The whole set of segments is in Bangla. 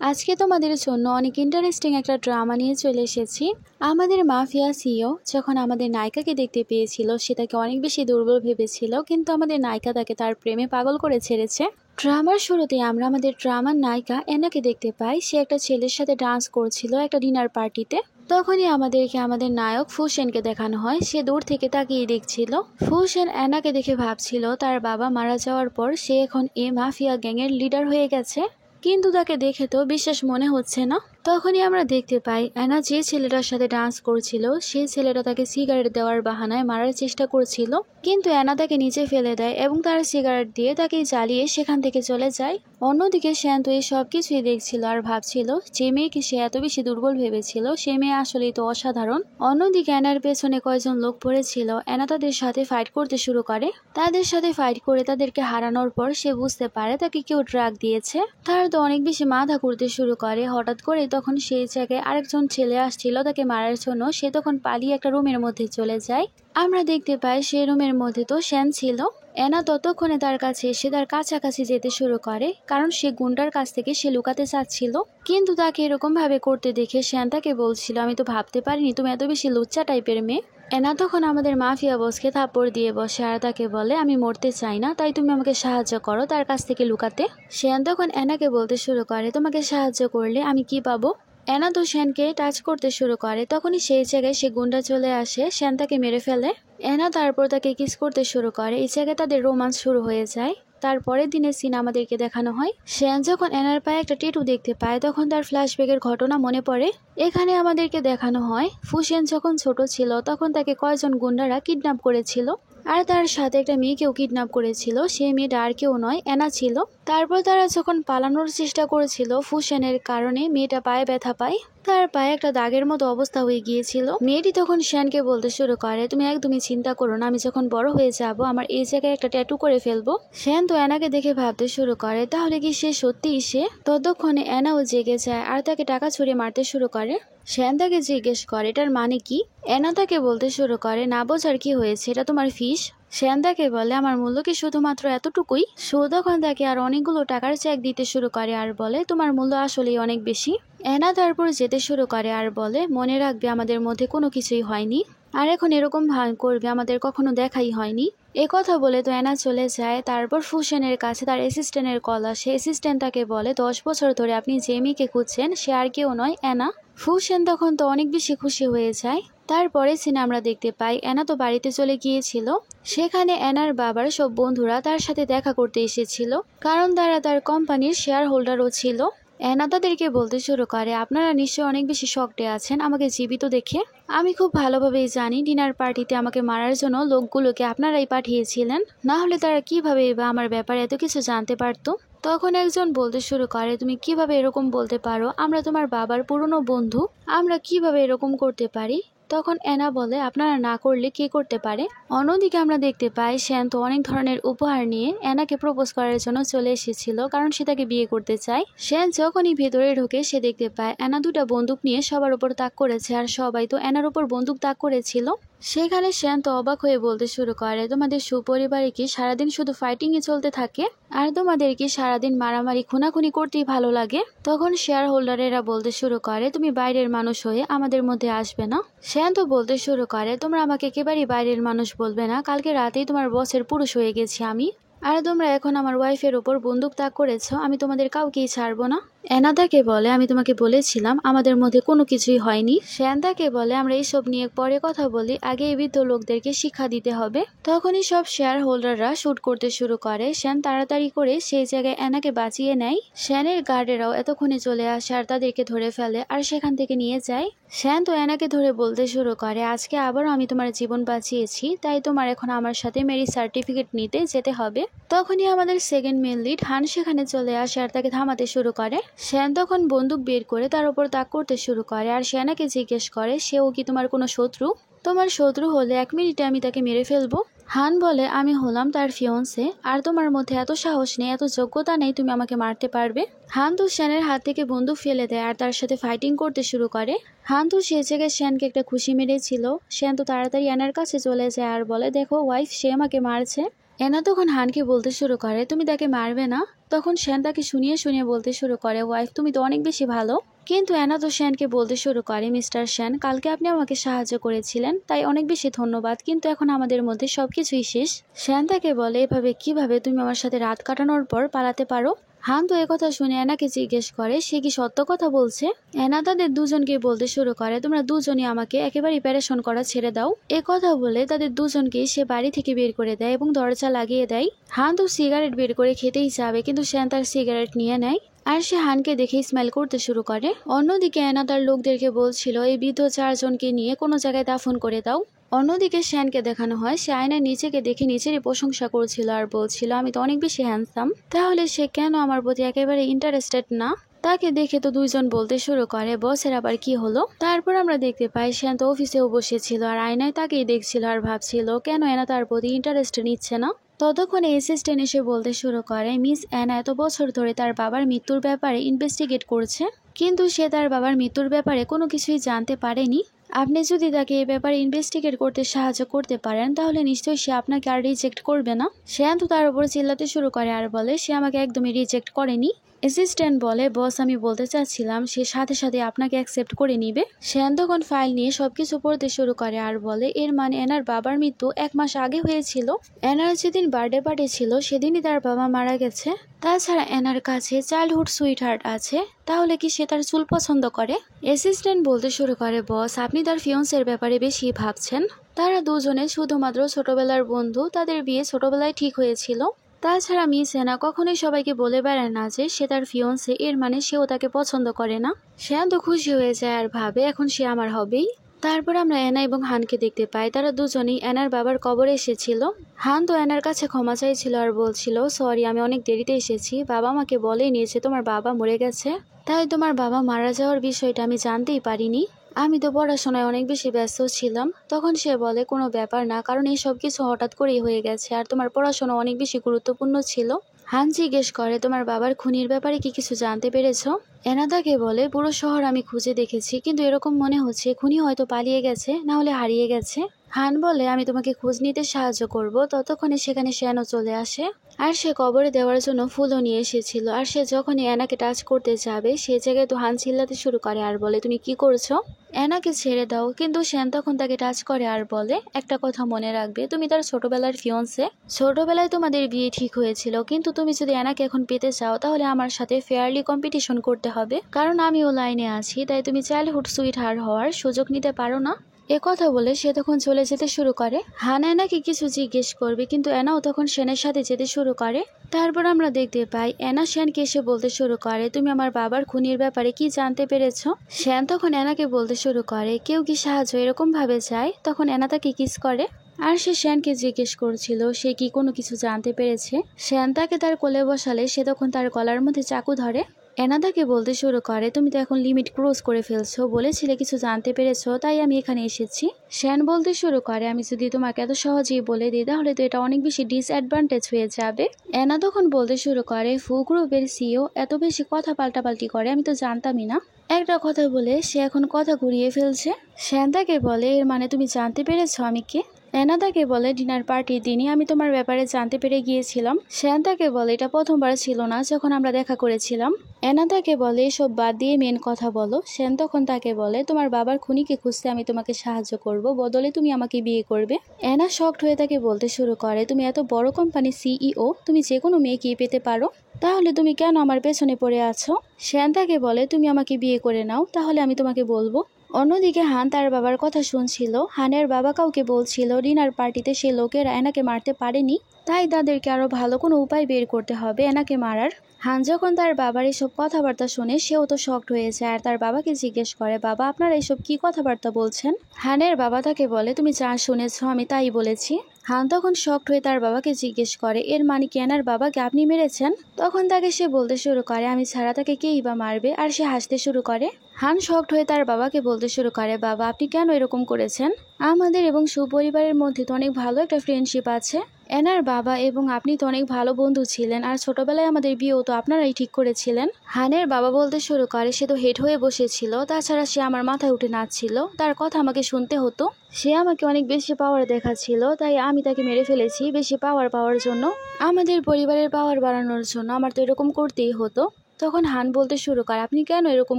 আজকে তোমাদের জন্য অনেক ইন্টারেস্টিং একটা ড্রামা নিয়ে চলে এসেছি। আমাদের মাফিয়া সিও যখন আমাদের নায়িকাকে দেখতে পেয়েছিল, সে তাকে অনেক বেশি দুর্বল ভেবেছিল, কিন্তু আমাদের নায়িকা তাকে তার প্রেমে পাগল করে ছেড়েছে। ড্রামার শুরুতে আমরা আমাদের ড্রামার নায়িকা এনাকে দেখতে পাই। সে একটা ছেলের সাথে ডান্স করছিল একটা ডিনার পার্টিতে। তখনই আমাদেরকে আমাদের নায়ক ফুসেনকে দেখানো হয়। সে দূর থেকে তাকিয়ে দেখছিল। ফুসেন এনাকে দেখে ভাবছিল তার বাবা মারা যাওয়ার পর সে এখন এই মাফিয়া গ্যাংয়ের লিডার হয়ে গেছে, কিন্তু তাকে দেখে তো বিশ্বাস মনে হচ্ছে না। তখনই আমরা দেখতে পাই অ্যানা যে ছেলেটার সাথে ডান্স করছিল, সেই ছেলেটা তাকে সিগারেট দেওয়ার বাহানায় মারার চেষ্টা করছিল, কিন্তু অ্যানা তাকে নিচে ফেলে দেয় এবং তার সিগারেট দিয়ে তাকে জ্বালিয়ে সেখান থেকে চলে যায়। অন্যদিকে শান্ত এই সব কিছুই দেখছিল আর ভাবছিল যে মেয়েকে সে এত বেশি দুর্বল ভেবেছিল, সে মেয়ে আসলেই তো অসাধারণ। অন্যদিকে অ্যানার পেছনে কয়েকজন লোক পড়েছিল। অ্যানা তাদের সাথে ফাইট করতে শুরু করে। তাদের সাথে ফাইট করে তাদেরকে হারানোর পর সে বুঝতে পারে তাকে কেউ ড্রাগ দিয়েছে। তার তো অনেক বেশি মাথা ঘুরতে শুরু করে। হঠাৎ করে তখন সেই জায়গায় আরেকজন ছেলে আসছিল তাকে মারার জন্য। সে তখন পালিয়ে একটা রুমের মধ্যে চলে যায়। আমরা দেখতে পাই সেই রুমের মধ্যে তো শ্যান ছিল। অ্যানা ততক্ষণে তার কাছে এসে তার কাছাকাছি যেতে শুরু করে, কারণ সে গুন্ডার কাছ থেকে সে লুকাতে চাচ্ছিল। কিন্তু তাকে এরকম ভাবে করতে দেখে শ্যান তাকে বলছিল, আমি তো ভাবতে পারিনি তুমি এত বেশি লুচ্চা টাইপের মেয়ে। অ্যানা তখন আমাদের মাফিয়া বসকে থাপ্পড় দিয়ে বসে আর তাকে বলে, আমি মরতে চাই না, তাই তুমি আমাকে সাহায্য করো তার কাছ থেকে লুকাতে। শ্যান তখন অ্যানাকে বলতে শুরু করে, তোমাকে সাহায্য করলে আমি কি পাবো? অ্যানা তো শ্যানকে টাচ করতে শুরু করে। তখনই সেই জায়গায় সে গুন্ডা চলে আসে। শ্যান তাকে মেরে ফেলে। অ্যানা তারপর তাকে কিস করতে শুরু করে। এই জায়গায় তাদের রোমান্স শুরু হয়ে যায়। তারপরের দিনের সিন আমাদেরকে দেখানো হয়। শ্যান যখন অ্যানার পায়ে একটা টেটু দেখতে পায়, তখন তার ফ্ল্যাশব্যাকের ঘটনা মনে পড়ে। এখানে আমাদেরকে দেখানো হয় ফুসেন যখন ছোট ছিল তখন তাকে কয়েকজন গুন্ডারা কিডন্যাপ করেছিল, আর তার সাথে একটা মেয়েকেও কিডন্যাপ করেছিল। সেই মেয়েটা আর কেউ নয়, অ্যানা ছিল। তারপর তারা যখন পালানোর চেষ্টা করেছিল, ফুসেনের কারণে মেয়েটা পায়ে ব্যথা পায়। তার পায়ে একটা দাগের মতো অবস্থা হয়ে গিয়েছিল। মেয়েটি তখন শ্যানকে বলতে শুরু করে, তুমি একদমই চিন্তা করো না, আমি যখন বড় হয়ে যাব আমার এই জায়গায় একটা ট্যাটু করে ফেলবো। শ্যান তো অ্যানাকে দেখে ভাবতে শুরু করে তাহলে কি সে সত্যিই সে। ততক্ষণে অ্যানাও জেগে যায় আর তাকে টাকা ছুঁড়ে মারতে শুরু করে। শ্যান তাকে জিজ্ঞেস করে এটার মানে কি। অ্যানা তাকে বলতে শুরু করে, না বোঝার কি হয়েছে, এটা তোমার ফিস। শ্যান তাকে বলে, আমার মূল্য কি শুধুমাত্র এতটুকুই? সো তখন তাকে আর অনেকগুলো টাকার চেক দিতে শুরু করে আর বলে, তোমার মূল্য আসলেই অনেক বেশি। অ্যানা তারপর যেতে শুরু করে আর বলে, মনে রাখবে আমাদের মধ্যে কোনো কিছুই হয়নি, আর এখন এরকম ভান করবে আমাদের কখনো দেখাই হয়নি। এ কথা বলে তো অ্যানা চলে যায়। তারপর ফুসেনের কাছে তার অ্যাসিস্ট্যান্টের কল আসে। অ্যাসিস্ট্যান্ট তাকে বলে, 10 বছর ধরে আপনি যে মেয়েকে খুঁজছেন সে আর কেউ নয়, অ্যানা। ফুসেন তখন তো অনেক বেশি খুশি হয়ে যায়। তারপরে সিনে আমরা দেখতে পাই অ্যানা তো বাড়িতে চলে গিয়েছিল। সেখানে অ্যানার বাবার সব বন্ধুরা তার সাথে দেখা করতে এসেছিল, কারণ তারা তার কোম্পানির শেয়ার হোল্ডারও ছিল। অ্যানা তাদেরকে বলতে শুরু করে, আপনারা নিশ্চয়ই অনেক বেশি শকডে আছেন আমাকে জীবিত দেখে। আমি খুব ভালোভাবেই জানি ডিনার পার্টিতে আমাকে মারার জন্য লোকগুলোকে আপনারাই পাঠিয়েছিলেন, না হলে তারা কিভাবে বা আমার ব্যাপারে এত কিছু জানতে পারতো। তখন একজন বলতে শুরু করে, তুমি কিভাবে এরকম বলতে পারো, আমরা তোমার বাবার পুরনো বন্ধু, আমরা কিভাবে এরকম করতে পারি? তখন অ্যানা বলে, আপনারা না করলে কে করতে পারে? অন্যদিকে আমরা দেখতে পাই শ্যান তো অনেক ধরনের উপহার নিয়ে অ্যানাকে প্রপোজ করার জন্য চলে এসেছিল, কারণ সে তাকে বিয়ে করতে চায়। শ্যান যখনই ভেতরে ঢোকে সে দেখতে পায় অ্যানা দুটা বন্দুক নিয়ে সবার উপর তাক করেছে, আর সবাই তো অ্যানার উপর বন্দুক তাক করেছিল। সেখানে শ্যান তো অবাক হয়ে বলতে শুরু করে, তোমাদের সুপরিবারে কি সারাদিন শুধু ফাইটিংই চলতে থাকে, আর তোমাদের কি সারাদিন মারামারি খুনাখুনি করতেই ভালো লাগে? তখন শেয়ার হোল্ডারেরা বলতে শুরু করে, তুমি বাইরের মানুষ হয়ে আমাদের মধ্যে আসবে না। শ্যান তো বলতে শুরু করে, তোমরা আমাকে একেবারেই বাইরের মানুষ বলবে না, কালকে রাতেই তোমার বসের পুরুষ হয়ে গেছি আমি, আর তোমরা এখন আমার ওয়াইফের উপর বন্দুক তাক করেছো, আমি তোমাদের কাউকেই ছাড়বো না। অ্যানা তাকে বলে, আমি তোমাকে বলেছিলাম আমাদের মধ্যে কোনো কিছুই হয়নি। শ্যান তাকে বলে, আমরা এইসব নিয়ে পরে কথা বলি, আগে এই বৃদ্ধ লোকদেরকে শিক্ষা দিতে হবে। তখনই সব শেয়ার হোল্ডাররা শুট করতে শুরু করে। শ্যান তাড়াতাড়ি করে সেই জায়গায় অ্যানাকে বাঁচিয়ে নেয়। শ্যানের গার্ডেরাও এতক্ষণে চলে আসে আর তাদেরকে ধরে ফেলে আর সেখান থেকে নিয়ে যায়। শ্যান তো অ্যানাকে ধরে বলতে শুরু করে, আজকে আবারও আমি তোমার জীবন বাঁচিয়েছি, তাই তোমার এখন আমার সাথে ম্যারেজ সার্টিফিকেট নিতে যেতে হবে। তখনই আমাদের সেকেন্ড মেন লিড হান সেখানে চলে আসে আর তাকে থামাতে শুরু করে। শ্যান তখন বন্দুক বের করে তার উপর তাক করতে শুরু করে আর শ্যানাকে জিজ্ঞেস করে, সেও কি তোমার কোনো শত্রু? তোমার শত্রু হলে 1 মিনিটে আমি তাকে মেরে ফেলবো। হান বলে, আমি হলাম তার ফিয়ন্সে, আর তোমার মধ্যে এত সাহস নেই, এত যোগ্যতা নেই তুমি আমাকে মারতে পারবে। হান তো শ্যানের হাত থেকে বন্দুক ফেলে দেয় আর তার সাথে ফাইটিং করতে শুরু করে। হান তো সে জায়গায় শ্যানকে একটা খুশি মেরেছিল। শ্যান তো তাড়াতাড়ি অ্যানার কাছে চলে যায় আর বলে, দেখো ওয়াইফ, সে আমাকে মারছে। অ্যানা তখন হানকে বলতে শুরু করে, তুমি তাকে মারবে না, তখন শ্যান তাকে শুনিয়ে শুনিয়ে বলতে শুরু করে, ওয়াইফ তুমি তো অনেক বেশি ভালো। কিন্তু অ্যানা তো শ্যানকে বলতে শুরু করে, মিস্টার শ্যান কালকে আপনি আমাকে সাহায্য করেছিলেন, তাই অনেক বেশি ধন্যবাদ, কিন্তু এখন আমাদের মধ্যে সবকিছুই শেষ। শ্যান তাকে বলে, এভাবে কিভাবে তুমি আমার সাথে রাত কাটানোর পর পালাতে পারো? হান তো একথা শুনে অ্যানাকে জিজ্ঞেস করে, সে কি সত্য কথা বলছে? অ্যানা তাদের দুজনকে বলতে শুরু করে, তোমরা দুজনই আমাকে একেবারেই প্যারেশন করা ছেড়ে দাও। এ কথা বলে তাদের দুজনকেই সে বাড়ি থেকে বের করে দেয় এবং দরজা লাগিয়ে দেয়। হান তো সিগারেট বের করে খেতেই যাবে, কিন্তু শ্যান তার সিগারেট নিয়ে নেয় আর সে হানকে দেখে স্মাইল করতে শুরু করে। অন্যদিকে অ্যানা তার লোকদেরকে বলছিল, এই বৃদ্ধ চারজনকে নিয়ে কোনো জায়গায় দাফন করে দাও। অন্যদিকে শ্যানকে দেখানো হয় সে আয়নায় নিজেকে দেখে নিজেরই প্রশংসা করছিল আর বলছিল, আমি তো অনেক বেশি হ্যান্ডসাম, তাহলে সে কেন আমার প্রতি একেবারে ইন্টারেস্টেড না? তাকে দেখে তো দুইজন বলতে শুরু করে, বসের আবার কি হলো? তারপর আমরা দেখতে পাই শ্যান তো অফিসেও বসেছিল আর আয়নায় তাকেই দেখছিল আর ভাবছিল কেন অ্যানা তার প্রতি ইন্টারেস্ট নিচ্ছে না। ততক্ষণে অ্যাসিস্ট্যান্ট এসে বলতে শুরু করে, মিস অ্যানা এত বছর ধরে তার বাবার মৃত্যুর ব্যাপারে ইনভেস্টিগেট করছে, কিন্তু সে তার বাবার মৃত্যুর ব্যাপারে কোনো কিছুই জানতে পারেনি। আপনি যদি তাকে এই ব্যাপারে ইনভেস্টিগেট করতে সাহায্য করতে পারেন তাহলে নিশ্চয়ই সে আপনাকে আর রিজেক্ট করবে না। শ্যান তো তার উপর চিল্লাতে শুরু করে আর বলে, সে আমাকে একদমই রিজেক্ট করেনি। অ্যাসিস্ট্যান্ট বলে, বস আমি বলতে চাচ্ছিলাম সে সাথে সাথে আপনাকে অ্যাকসেপ্ট করে নিবে। শ্যান তখন ফাইল নিয়ে সবকিছু পড়তে শুরু করে আর বলে, এর মানে এনার বাবার মৃত্যু 1 মাস আগে হয়েছিল। এনার যেদিন বার্থডে পার্টি ছিল সেদিনই তার বাবা মারা গেছে। তাছাড়া এনার কাছে চাইল্ডহুড সুইট হার্ট আছে, তাহলে কি সে তার চুল পছন্দ করে? অ্যাসিস্ট্যান্ট বলতে শুরু করে, বস আপনি তার ফিয়ন্সের ব্যাপারে বেশি ভাবছেন। তারা দুজনে শুধুমাত্র ছোটবেলার বন্ধু, তাদের বিয়ে ছোটবেলায় ঠিক হয়েছিল। তাছাড়া মিস অ্যানা কখনোই সবাইকে বলে বেড়ায় না যে সে তার ফিয়ন্সে, এর মানে সেও তাকে পছন্দ করে না। শ্যান তো খুশি হয়ে যায় আর ভাবে এখন সে আমার হবেই। তারপর আমরা অ্যানা এবং হানকে দেখতে পাই, তারা দুজনেই অ্যানার বাবার কবরে এসেছিল। হান তো অ্যানার কাছে ক্ষমা চাইছিল আর বলছিল, সরি আমি অনেক দেরিতে এসেছি, বাবা আমাকে বলেই নিয়েছে তোমার বাবা মরে গেছে, তাই তোমার বাবা মারা যাওয়ার বিষয়টা আমি জানতেই পারিনি, আমি তো পড়াশোনায় অনেক বেশি ব্যস্ত ছিলাম। তখন সে বলে, কোনো ব্যাপার না, কারণ এই সব কিছু হঠাৎ করেই হয়ে গেছে আর তোমার পড়াশোনা অনেক বেশি গুরুত্বপূর্ণ ছিল। হান জিজ্ঞেস করে, তোমার বাবার খুনির ব্যাপারে কি কিছু জানতে পেরেছো? অ্যানা তাকে বলে, পুরো শহর আমি খুঁজে দেখেছি, কিন্তু এরকম মনে হচ্ছে খুনি হয়তো পালিয়ে গেছে, না হলে হারিয়ে গেছে। হান বলে, আমি তোমাকে খোঁজ নিতে সাহায্য করব। ততক্ষণে সেখানে শ্যানও চলে আসে আর সে কবরে দেওয়ার জন্য ফুলও নিয়ে এসেছিল। আর সে যখনই অ্যানাকে টাচ করতে যাবে সেই জায়গায় তো হান চিল্লাতে শুরু করে আর বলে, তুমি কি করছো? অ্যানাকে ছেড়ে দাও। কিন্তু শ্যান তখন তাকে টাচ করে আর বলে, একটা কথা মনে রাখবে, তুমি তার ছোটবেলার ফিয়ন্সে, ছোটবেলায় তোমাদের বিয়ে ঠিক হয়েছিল, কিন্তু তুমি যদি অ্যানাকে এখন পেতে চাও তাহলে আমার সাথে ফেয়ারলি কম্পিটিশন করতে হবে, কারণ আমিও লাইনে আছি, তাই তুমি চাইল্ডহুড সুইট হার্ট হওয়ার সুযোগ নিতে পারো না। এ কথা বলে সে তখন চলে যেতে শুরু করে। হান অ্যানাকে কিছু জিজ্ঞেস করবে, কিন্তু অ্যানাও তখন শ্যানের সাথে যেতে শুরু করে। তারপর আমরা দেখতে পাই অ্যানা শ্যানকে এসে বলতে শুরু করে, তুমি আমার বাবার খুনির ব্যাপারে কি জানতে পেরেছো? শ্যান তখন অ্যানাকে বলতে শুরু করে, কেউ কি সাহায্য এরকম ভাবে চায়? তখন অ্যানা তাকে কিস করে আর সে শ্যানকে জিজ্ঞেস করছিল সে কি কোনো কিছু জানতে পেরেছে। শ্যান তাকে তার কোলে বসালে সে তখন তার গলার মধ্যে চাকু ধরে। অ্যানা তাকে বলতে শুরু করে, তুমি তো এখন লিমিট ক্রস করে ফেলছো, বলেছিলে কিছু জানতে পেরেছো, তাই আমি এখানে এসেছি। শ্যান বলতে শুরু করে, আমি যদি তোমাকে এত সহজেই বলে দিই তাহলে তো এটা অনেক বেশি ডিসঅ্যাডভান্টেজ হয়ে যাবে। অ্যানা তখন বলতে শুরু করে, ফু গ্রুপের সিইও এত বেশি কথা পাল্টাপাল্টি করে আমি তো জানতামই না। একটা কথা বলে সে এখন কথা ঘুরিয়ে ফেলছে। শ্যান তাকে বলে, এর মানে তুমি জানতে পেরেছো আমি কে? অ্যানা তাকে বলে, ডিনার পার্টির দিনই আমি তোমার ব্যাপারে জানতে পেরে গিয়েছিলাম। শ্যান তাকে বলে, এটা প্রথমবার ছিল না যখন আমরা দেখা করেছিলাম। অ্যানা তাকে বলে, এসব বাদ দিয়ে মেন কথা বলো। শ্যান তখন তাকে বলে, তোমার বাবার খুনিকে খুঁজতে আমি তোমাকে সাহায্য করব, বদলে তুমি আমাকে বিয়ে করবে। অ্যানা শকড হয়ে তাকে বলতে শুরু করে, তুমি এত বড় কোম্পানির সিইও, তুমি যে কোনো মেয়েকেই পেতে পারো, তাহলে তুমি কেন আমার পেছনে পড়ে আছো? শ্যান তাকে বলে, তুমি আমাকে বিয়ে করে নাও, তাহলে আমি তোমাকে বলবো। অন্যদিকে হান তার বাবার কথা শুনছিল। হানের বাবা কাউকে বলছিল ডিনার পার্টিতে সে লোকেরা অ্যানাকে মারতে পারেনি, তাই তাদেরকে আরো ভালো কোনো উপায় বের করতে হবে অ্যানাকে মারার। হান যখন তার বাবার এসব কথাবার্তা শুনে সেও তো শকড হয়ে যায় আর তার বাবাকে জিজ্ঞেস করে, বাবা আপনারা এসব কি কথাবার্তা বলছেন? হানের বাবা তাকে বলে, তুমি যা শুনেছ আমি তাই বলেছি। হান তখন শকড হয়ে তার বাবাকে জিজ্ঞেস করে, এর মানে কি অ্যানার বাবাকে আপনি মেরেছেন? তখন তাকে সে বলতে শুরু করে, আমি ছাড়া তাকে কেই বা মারবে? আর সে হাসতে শুরু করে। হান শকড হয়ে তার বাবাকে বলতে শুরু করে, বাবা আপনি কেন এরকম করেছেন? আমাদের এবং সুপরিবারের মধ্যে তো অনেক ভালো একটা ফ্রেন্ডশিপ আছে, এনার বাবা এবং আপনি তো অনেক ভালো বন্ধু ছিলেন, আর ছোটবেলায় আমাদের বিয়েও তো আপনারাই ঠিক করেছিলেন। হানের বাবা বলতে শুরু করে, সে তো হেড হয়ে বসেছিল, তাছাড়া সে আমার মাথায় উঠে নাচছিল, তার কথা আমাকে শুনতে হতো। সে আমাকে অনেক বেশি পাওয়ার দেখাচ্ছিল, তাই আমি তাকে মেরে ফেলেছি বেশি পাওয়ার জন্য। আমাদের পরিবারের পাওয়ার বাড়ানোর জন্য আমার তো এরকম করতেই হতো। তখন হান বলতে শুরু করে, আপনি কেন এরকম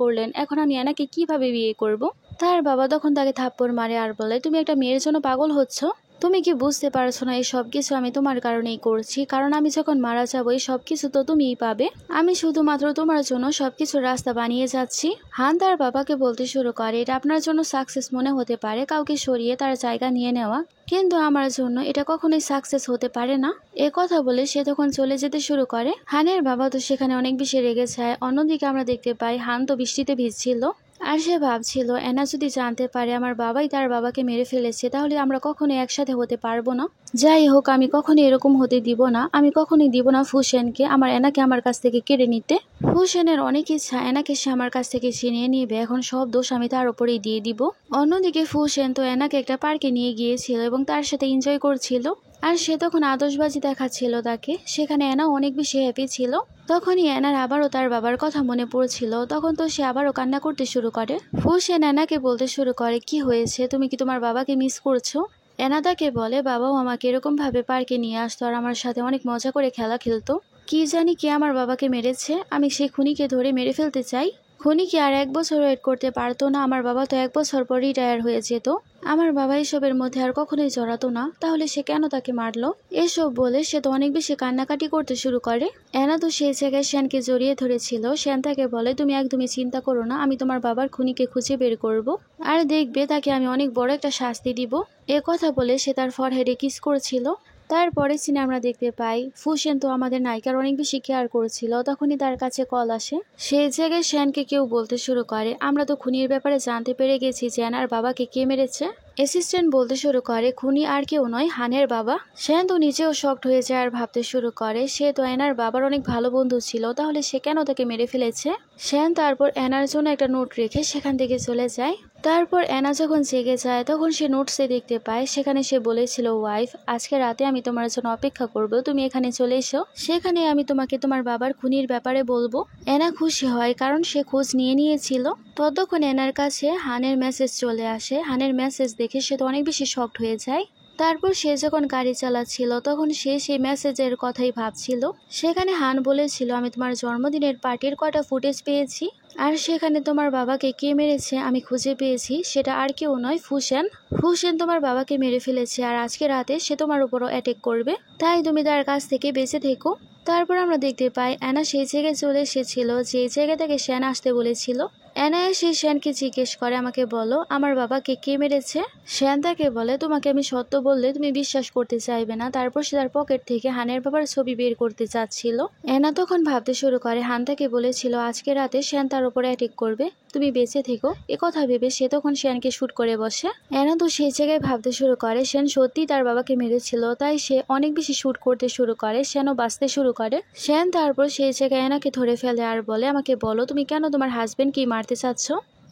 করলেন? এখন আমি এনাকে কিভাবে বিয়ে করব? তার বাবা তখন তাকে থাপ্পড় মারে আর বলে, তুমি একটা মেয়ের জন্য পাগল হচ্ছ? তুমি কি বুঝতে পারছো না এই সব কিছু আমি তোমার কারণেই করছি? কারণ আমি যখন মারা যাবো এই সব কিছু তো তুমিই পাবে। আমি শুধুমাত্র তোমার জন্য সবকিছুর রাস্তা বানিয়ে যাচ্ছি। হান তার বাবাকে বলতে শুরু করে, এটা আপনার জন্য সাকসেস মনে হতে পারে, কাউকে সরিয়ে তার জায়গা নিয়ে নেওয়া, কিন্তু আমার জন্য এটা কখনোই সাকসেস হতে পারে না। এ কথা বলে সে তখন চলে যেতে শুরু করে। হানের বাবা তো সেখানে অনেক বেশি রেগে যায়। অন্যদিকে আমরা দেখতে পাই হান তো বৃষ্টিতে ভিজছিল, আর সে ভাবছিল এনা যদি জানতে পারে আমার বাবাই তার বাবাকে মেরে ফেলেছে তাহলে আমরা কখনোই একসাথে হতে পারবো না। যাই হোক, আমি কখনোই এরকম হতে দিব না। আমি কখনোই দিব না ফুসেনকে আমার এনাকে আমার কাছ থেকে কেড়ে নিতে। ফুসেনের অনেক ইচ্ছা এনাকে সে আমার কাছ থেকে ছিনিয়ে নিবে, এখন সব দোষ আমি তার উপরেই দিয়ে দিব। অন্যদিকে ফুসেন তো এনাকে একটা পার্কে নিয়ে গিয়েছিল এবং তার সাথে এনজয় করছিল, আর সে তখন আতশবাজি দেখাচ্ছিল তাকে। সেখানে এনা অনেক বেশি হ্যাপি ছিল। তখনই এনার আবারও তার বাবার কথা মনে পড়ছিল। তখন তো সে আবারও কান্না করতে শুরু করে। ফুসেন এনাকে বলতে শুরু করে, কি হয়েছে, তুমি কি তোমার বাবাকে মিস করছো? এনা তাকে বলে, বাবাও আমাকে এরকম ভাবে পার্কে নিয়ে আসতো আর আমার সাথে অনেক মজা করে খেলা খেলতো। কি জানি কে আমার বাবাকে মেরেছে, আমি সেই খুনিকে ধরে মেরে ফেলতে চাই। খুনি কি আর 1 বছর ওয়েট করতে পারতো না? আমার বাবা তো 1 বছর পর রিটায়ার হয়ে যেত। আমার বাবা এসবের মধ্যে আর কখনোই জড়াতো না, তাহলে সে কেন তাকে মারলো? এসব বলে সে তো অনেক বেশি কান্নাকাটি করতে শুরু করে। এনা তো সেই জায়গায় শ্যানকে জড়িয়ে ধরেছিল। শ্যান তাকে বলে, তুমি একদমই চিন্তা করো না, আমি তোমার বাবার খুনিকে খুঁজে বের করব, আর দেখবে তাকে আমি অনেক বড় একটা শাস্তি দিব। এ কথা বলে সে তার ফরহেডে কিস করছিল। তারপরে সিনে আমরা দেখতে পাই ফুসেন তো আমাদের নায়িকার অনেক বেশি কেয়ার করছিল। তখনই তার কাছে কল আসে। সেই জায়গায় শ্যানকে কেউ বলতে শুরু করে, আমরা তো খুনির ব্যাপারে জানতে পেরে গেছি যে এনার বাবাকে কে মেরেছে। অ্যাসিস্ট্যান্ট বলতে শুরু করে, খুনি আর কেউ নয়, হানের বাবা। শ্যান তো নিজেও শকড হয়ে যায় আর ভাবতে শুরু করে, সে তো এনার বাবার অনেক ভালো বন্ধু ছিল, তাহলে সে কেন তাকে মেরে ফেলেছে? শ্যান তারপর এনার জন্য একটা নোট রেখে সেখান থেকে চলে যায়। তারপর এনা যখন জেগে যায় তখন সে নোটসে দেখতে পায় সেখানে সে বলেছিল, ওয়াইফ আজকে রাতে আমি তোমার জন্য অপেক্ষা করব, তুমি এখানে চলে এসো, সেখানে আমি তোমাকে তোমার বাবার খুনির ব্যাপারে বলবো। এনা খুশি হয় কারণ সে খোঁজ নিয়ে নিয়েছিল। ততক্ষণ এনার কাছে হানের মেসেজ চলে আসে। হানের মেসেজ দেখে সে তো অনেক বেশি শকড হয়ে যায়। তারপর সে যখন গাড়ি চালাচ্ছিল তখন সে সেই মেসেজের কথাই ভাবছিল। সেখানে হান বলেছিল, আমি তোমার জন্মদিনের পার্টির কটা ফুটেজ পেয়েছি, আর সেখানে তোমার বাবাকে কে মেরেছে আমি খুঁজে পেয়েছি, সেটা আর কেউ নয়, ফুসেন। ফুসেন তোমার বাবাকে মেরে ফেলেছে আর আজকে রাতে সে তোমার উপরও অ্যাটাক করবে, তাই তুমি তার কাছ থেকে বেঁচে থেকো। তারপর আমরা দেখতে পাই এনা সেই জায়গায় চলে এসেছিল যে জায়গা থেকে শ্যান আসতে বলেছিল। এনা এসে শ্যানকে জিজ্ঞেস করে, আমাকে বলো আমার বাবাকে কে মেরেছে? শ্যান তাকে বলে, তোমাকে আমি সত্য বললে তুমি বিশ্বাস করতে চাইবে না। তারপর সে তার পকেট থেকে হানের বাবার ছবি বের করতে চাচ্ছিল। এনা তখন ভাবতে শুরু করে, হান তাকে বলেছিল আজকে রাতে শ্যান তার উপরে অ্যাটাক করবে, তুমি বেঁচে থেকো। কথা ভেবে সে তখন শ্যানকে শুট করে বসে। এনা তো সেই জায়গায় ভাবতে শুরু করে শ্যান সত্যি তার বাবাকে মেরেছিল, তাই সে অনেক বেশি শুট করতে শুরু করে। শ্যানও বাঁচতে শুরু করে। শ্যান তারপর সেই জায়গায় এনাকে ধরে ফেলে আর বলে, আমাকে বলো তুমি কেন তোমার হাজবেন্ডকে মারতে চাচ্ছ?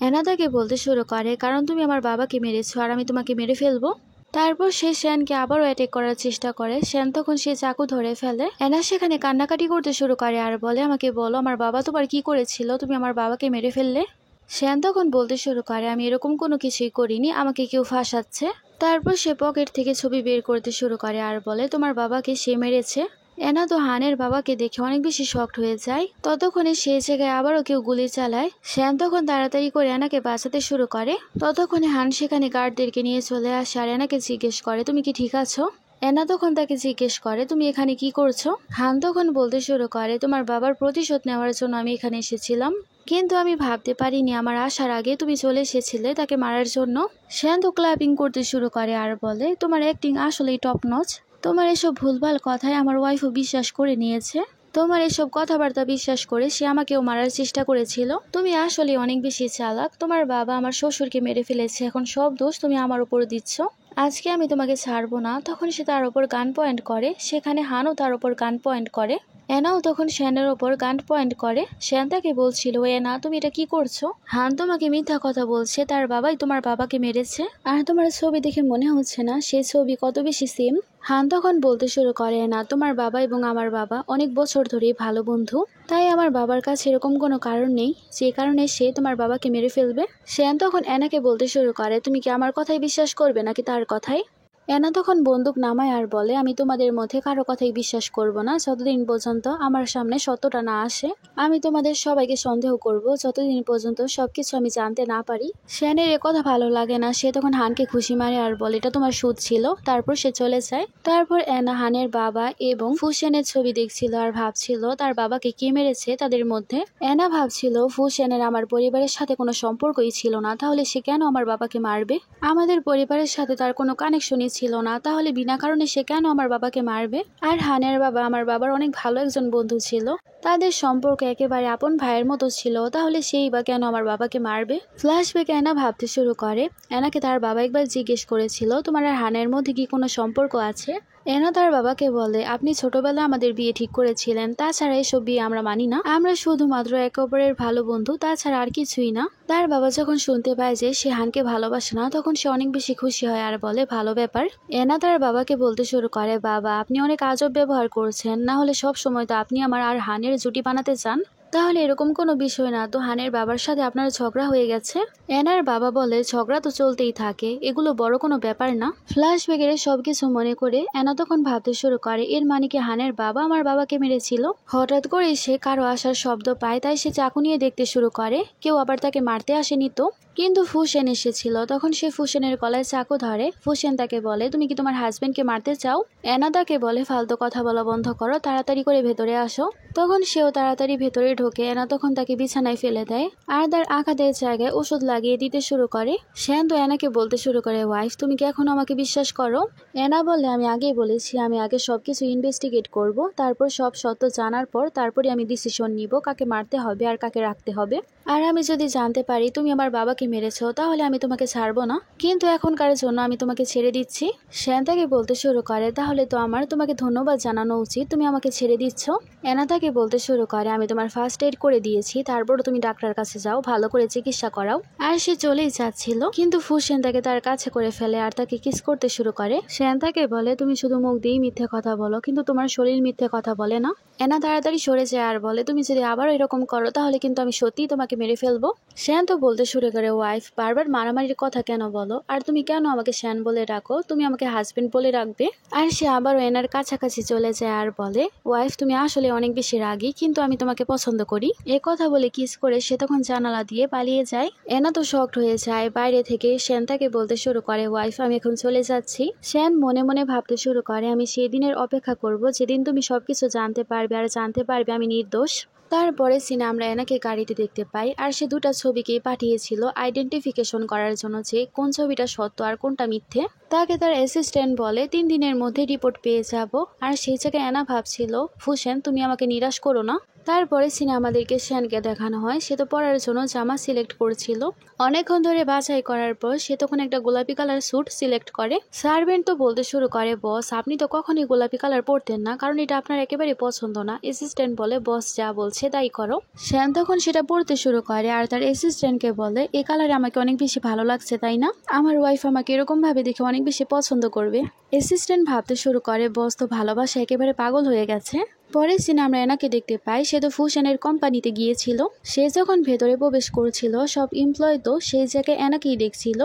এনা তাকে বলতে শুরু করে, কারণ তুমি আমার বাবাকে মেরেছো আর আমি তোমাকে মেরে ফেলবো। তারপর সে শ্যানকে আবারও অ্যাটাক করার চেষ্টা করে। শ্যান তখন সে চাকু ধরে ফেলে। এনা সেখানে কান্নাকাটি করতে শুরু করে আর বলে, আমাকে বলো আমার বাবা তোমার কি করেছিল, তুমি আমার বাবাকে মেরে ফেললে? শ্যান তখন বলতে শুরু করে, আমি এরকম কোনো কিছুই করিনি, আমাকে কেউ ফাঁসাচ্ছে। তারপর সে পকেট থেকে ছবি বের করতে শুরু করে আর বলে, তোমার বাবাকে সে মেরেছে। এনা তো হানের বাবাকে দেখে অনেক বেশি শকড হয়ে যায়। ততক্ষণে সেই জায়গায় আবারও কেউ গুলি চালায়। শ্যান তখন তাড়াতাড়ি করে এনাকে বাঁচাতে শুরু করে। ততক্ষণে হান সেখানে গার্ডদেরকে নিয়ে চলে আসে আর এনাকে জিজ্ঞেস করে, তুমি কি ঠিক আছো? এনা তখন তাকে জিজ্ঞেস করে, তুমি এখানে কি করছো? হান তখন বলতে শুরু করে, তোমার বাবার প্রতিশোধ নেওয়ার জন্য আমি এখানে এসেছিলাম, কিন্তু আমি ভাবতে পারিনি আমার আসার আগে তুমি চলে এসেছিলে তাকে মারার জন্য। শ্যান তো ক্লাপিং করতে শুরু করে আর বলে, তোমার অ্যাক্টিং আসলেই টপ নচ। তোমার এসব ভুলভাল কথায় আমার ওয়াইফও বিশ্বাস করে নিয়েছে। তোমার এসব কথাবার্তা বিশ্বাস করে সে আমাকেও মারার চেষ্টা করেছিল। তুমি আসলে অনেক বেশি চালাক। তোমার বাবা আমার শ্বশুরকে মেরে ফেলেছে, এখন সব দোষ তুমি আমার উপর দিচ্ছ। আজকে আমি তোমাকে ছাড়বো না। তখন সে তার উপর গান পয়েন্ট করে। সেখানে হানও তার উপর গান পয়েন্ট করে। এনাও তখন শ্যানের ওপর গান পয়েন্ট করে। শ্যান তাকে বলছিল, এনা তুমি এটা কি করছো? হান তোমাকে মিথ্যা কথা বলছে, তার বাবাই তোমার বাবাকে মেরেছে। আর তোমার ছবি দেখে মনে হচ্ছে না সেই ছবি কত বেশি সেম? হান তখন বলতে শুরু করে, না তোমার বাবা এবং আমার বাবা অনেক বছর ধরেই ভালো বন্ধু, তাই আমার বাবার কাছে এরকম কোনো কারণ নেই যে কারণে সে তোমার বাবাকে মেরে ফেলবে। শ্যান তখন এনাকে বলতে শুরু করে, তুমি কি আমার কথাই বিশ্বাস করবে নাকি তার কথাই? এনা তখন বন্দুক নামায় আর বলে, আমি তোমাদের মধ্যে কারো কথাই বিশ্বাস করব না যতদিন পর্যন্ত আমার সামনে সত্যটা না আসে। আমি তোমাদের সবাইকে সন্দেহ করব যতদিন পর্যন্ত সবকিছু আমি জানতে না পারি। শ্যানের এ কথা ভালো লাগে না। সে তখন হানকে খুশি মারে আর বলে, এটা তোমার সুদ ছিল। তারপর সে চলে যায়। তারপর এনা হানের বাবা এবং ফুসেনের ছবি দেখছিল আর ভাবছিল তার বাবাকে কে মেরেছে তাদের মধ্যে। এনা ভাবছিল ফুসেনের আমার পরিবারের সাথে কোনো সম্পর্কই ছিল না, তাহলে সে কেন আমার বাবাকে মারবে? আমাদের পরিবারের সাথে তার কোনো কানেকশনই ছিল না, তাহলে বিনা কারণে সে কেন আমার বাবাকে মারবে? আর হানের বাবা আমার বাবার অনেক ভালো একজন বন্ধু ছিল, তাদের সম্পর্ক একেবারে আপন ভাইয়ের মতো ছিল, তাহলে সেই বা কেন আমার বাবাকে মারবে? ফ্ল্যাশব্যাকে এনা ভাবতে শুরু করে। এনাকে তার বাবা একবার জিজ্ঞেস করেছিল, তোমার আর হানের মধ্যে কি কোনো সম্পর্ক আছে? এনা তার বাবাকে বলে, আপনি ছোটবেলায় আমাদের বিয়ে ঠিক করেছিলেন, তাছাড়া এসব বিয়ে আমরা মানি না, আমরা শুধুমাত্র একে অপরের ভালো বন্ধু, তাছাড়া আর কিছুই না। তার বাবা যখন শুনতে পায় যে সে হানকে ভালোবাসে না, তখন সে অনেক বেশি খুশি হয় আর বলে, ভালো ব্যাপার। এনা তার বাবাকে বলতে শুরু করে, বাবা আপনি অনেক আজব ব্যবহার করছেন, না হলে সব সময় তো আপনি আমার আর হানের জুটি বানাতে চান, তাহলে এরকম কোনো বিষয় না তো হানের বাবার সাথে আপনার ঝগড়া হয়ে গেছে? এনার বাবা বলে, ঝগড়া তো চলতেই থাকে, এগুলো বড় কোনো ব্যাপার না। ফ্ল্যাশব্যাকের সবকিছু মনে করে এনা তখন ভাবতে শুরু করে, এর মানে কি হানের বাবা আমার বাবাকে মেরেছিল? হঠাৎ করে সে কারো আসার শব্দ পায়, তাই সে চাকু নিয়ে দেখতে শুরু করে কেউ আবার তাকে মারতে আসেনি তো। কিন্তু ফুসেন এসেছিল, তখন সে ফুসেনের গলায় চাকু ধরে। ফুসেন তাকে বলে, তুমি কি তোমার হাজবেন্ডকে মারতে চাও? এনা তাকে বলে, ফালতু কথা বলা বন্ধ করো, তাড়াতাড়ি করে ভেতরে আসো। তখন সেও তাড়াতাড়ি ভেতরে ঢোকে। এনা তখন তাকে বিছানায় ফেলে দেয় আর তার আঘাতের জায়গায় ওষুধ লাগিয়ে দিতে শুরু করে। শ্যান তো এনাকে বলতে শুরু করে, ওয়াইফ তুমি কি এখন আমাকে বিশ্বাস করো? এনা বলে, আমি আগেই বলেছি আমি আগে সবকিছু ইনভেস্টিগেট করব, তারপর সব সত্য জানার পর তারপরে আমি ডিসিশন নিব কাকে মারতে হবে আর কাকে রাখতে হবে। আর আমি যদি জানতে পারি তুমি আমার বাবাকে মেরেছো, তাহলে আমি তোমাকে ছাড়বো না, কিন্তু এখনকার জন্য আমি তোমাকে ছেড়ে দিচ্ছি। শ্যান তাকে বলতে শুরু করে, তাহলে তো আমার তোমাকে ধন্যবাদ জানানো উচিত, তুমি আমাকে ছেড়ে দিচ্ছ। এনা তাকে বলতে শুরু করে, আমি তোমার ফার্স্ট এড করে দিয়েছি, তারপর তুমি ডাক্তার কাছে যাও, ভালো করে চিকিৎসা করাও। আর সে চলেই যাচ্ছিল, কিন্তু ফুসেন তাকে তার কাছে করে ফেলে আর তাকে কিস করতে শুরু করে। শ্যান তাকে বলে, তুমি শুধু মুখ দিয়েই মিথ্যে কথা বলো, কিন্তু তোমার শরীর মিথ্যে কথা বলে না। এনা তাড়াতাড়ি সরে যায় আর বলে, তুমি যদি আবারও এরকম করো তাহলে কিন্তু আমি সত্যিই তোমাকে মেরে ফেলবো। শ্যান তো বলতে শুরু করে, ওয়াইফ বারবার মারামারির কথা কেন বলো, আর তুমি কেন আমাকে শ্যান বলে রাখো, তুমি আমাকে হাজবেন্ড বলে রাখবে। আর সে আবারও এনার কাছাকাছি চলে যায় আর বলে, ওয়াইফ তুমি আসলে অনেক বেশি রাগী, কিন্তু আমি তোমাকে পছন্দ করি। এ কথা বলে কিস করে সে তখন জানালা দিয়ে পালিয়ে যায়। এনা তো শকড হয়ে যায়। বাইরে থেকে শ্যান তাকে বলতে শুরু করে, ওয়াইফ আমি এখন চলে যাচ্ছি। শ্যান মনে মনে ভাবতে শুরু করে, আমি সেই দিনের অপেক্ষা করব যেদিন তুমি সবকিছু জানতে পারবে আর জানতে পারবে আমি নির্দোষ। তারপরে সিনে আমরা এনাকে গাড়িতে দেখতে পাই আর সে দুটা ছবিকেই পাঠিয়েছিল আইডেন্টিফিকেশন করার জন্য যে কোন ছবিটা সত্য আর কোনটা মিথ্যে। তাকে তার অ্যাসিস্ট্যান্ট বলে 3 দিনের মধ্যে রিপোর্ট পেয়ে যাব। আর সেই জায়গায় এনা ভাবছিল, ফুসেন তুমি আমাকে নিরাশ করো না। তারপরে সিনে আমাদেরকে শ্যানকে দেখানো হয়, সে তো পরার জন্য জামা সিলেক্ট করছিল। অনেকক্ষণ ধরে বাছাই করার পর সে তখন একটা গোলাপি কালার স্যুট সিলেক্ট করে। সার্ভেন্ট তো বলতে শুরু করে, বস আপনি তো কখনই গোলাপি কালার পরতেন না, কারণ এটা আপনার একেবারে পছন্দ না। অ্যাসিস্ট্যান্ট বলে, বস যা বলছে তাই করো। শ্যান তখন সেটা পরতে শুরু করে আর তার অ্যাসিস্ট্যান্টকে বলে, এই কালারে আমাকে অনেক বেশি ভালো লাগছে তাই না? আমার ওয়াইফ আমাকে এরকম ভাবে দেখে অনেক বেশি পছন্দ করবে। অ্যাসিস্ট্যান্ট ভাবতে শুরু করে, বস তো ভালোবাসা একেবারে পাগল হয়ে গেছে। পরের সিনে আমরা এনাকে দেখতে পাই, সে তো ফুসেনের কোম্পানিতে গিয়েছিল। সে যখন ভেতরে প্রবেশ করছিল সব এমপ্লয় তো সেই জায়গায় এনাকেই দেখছিল।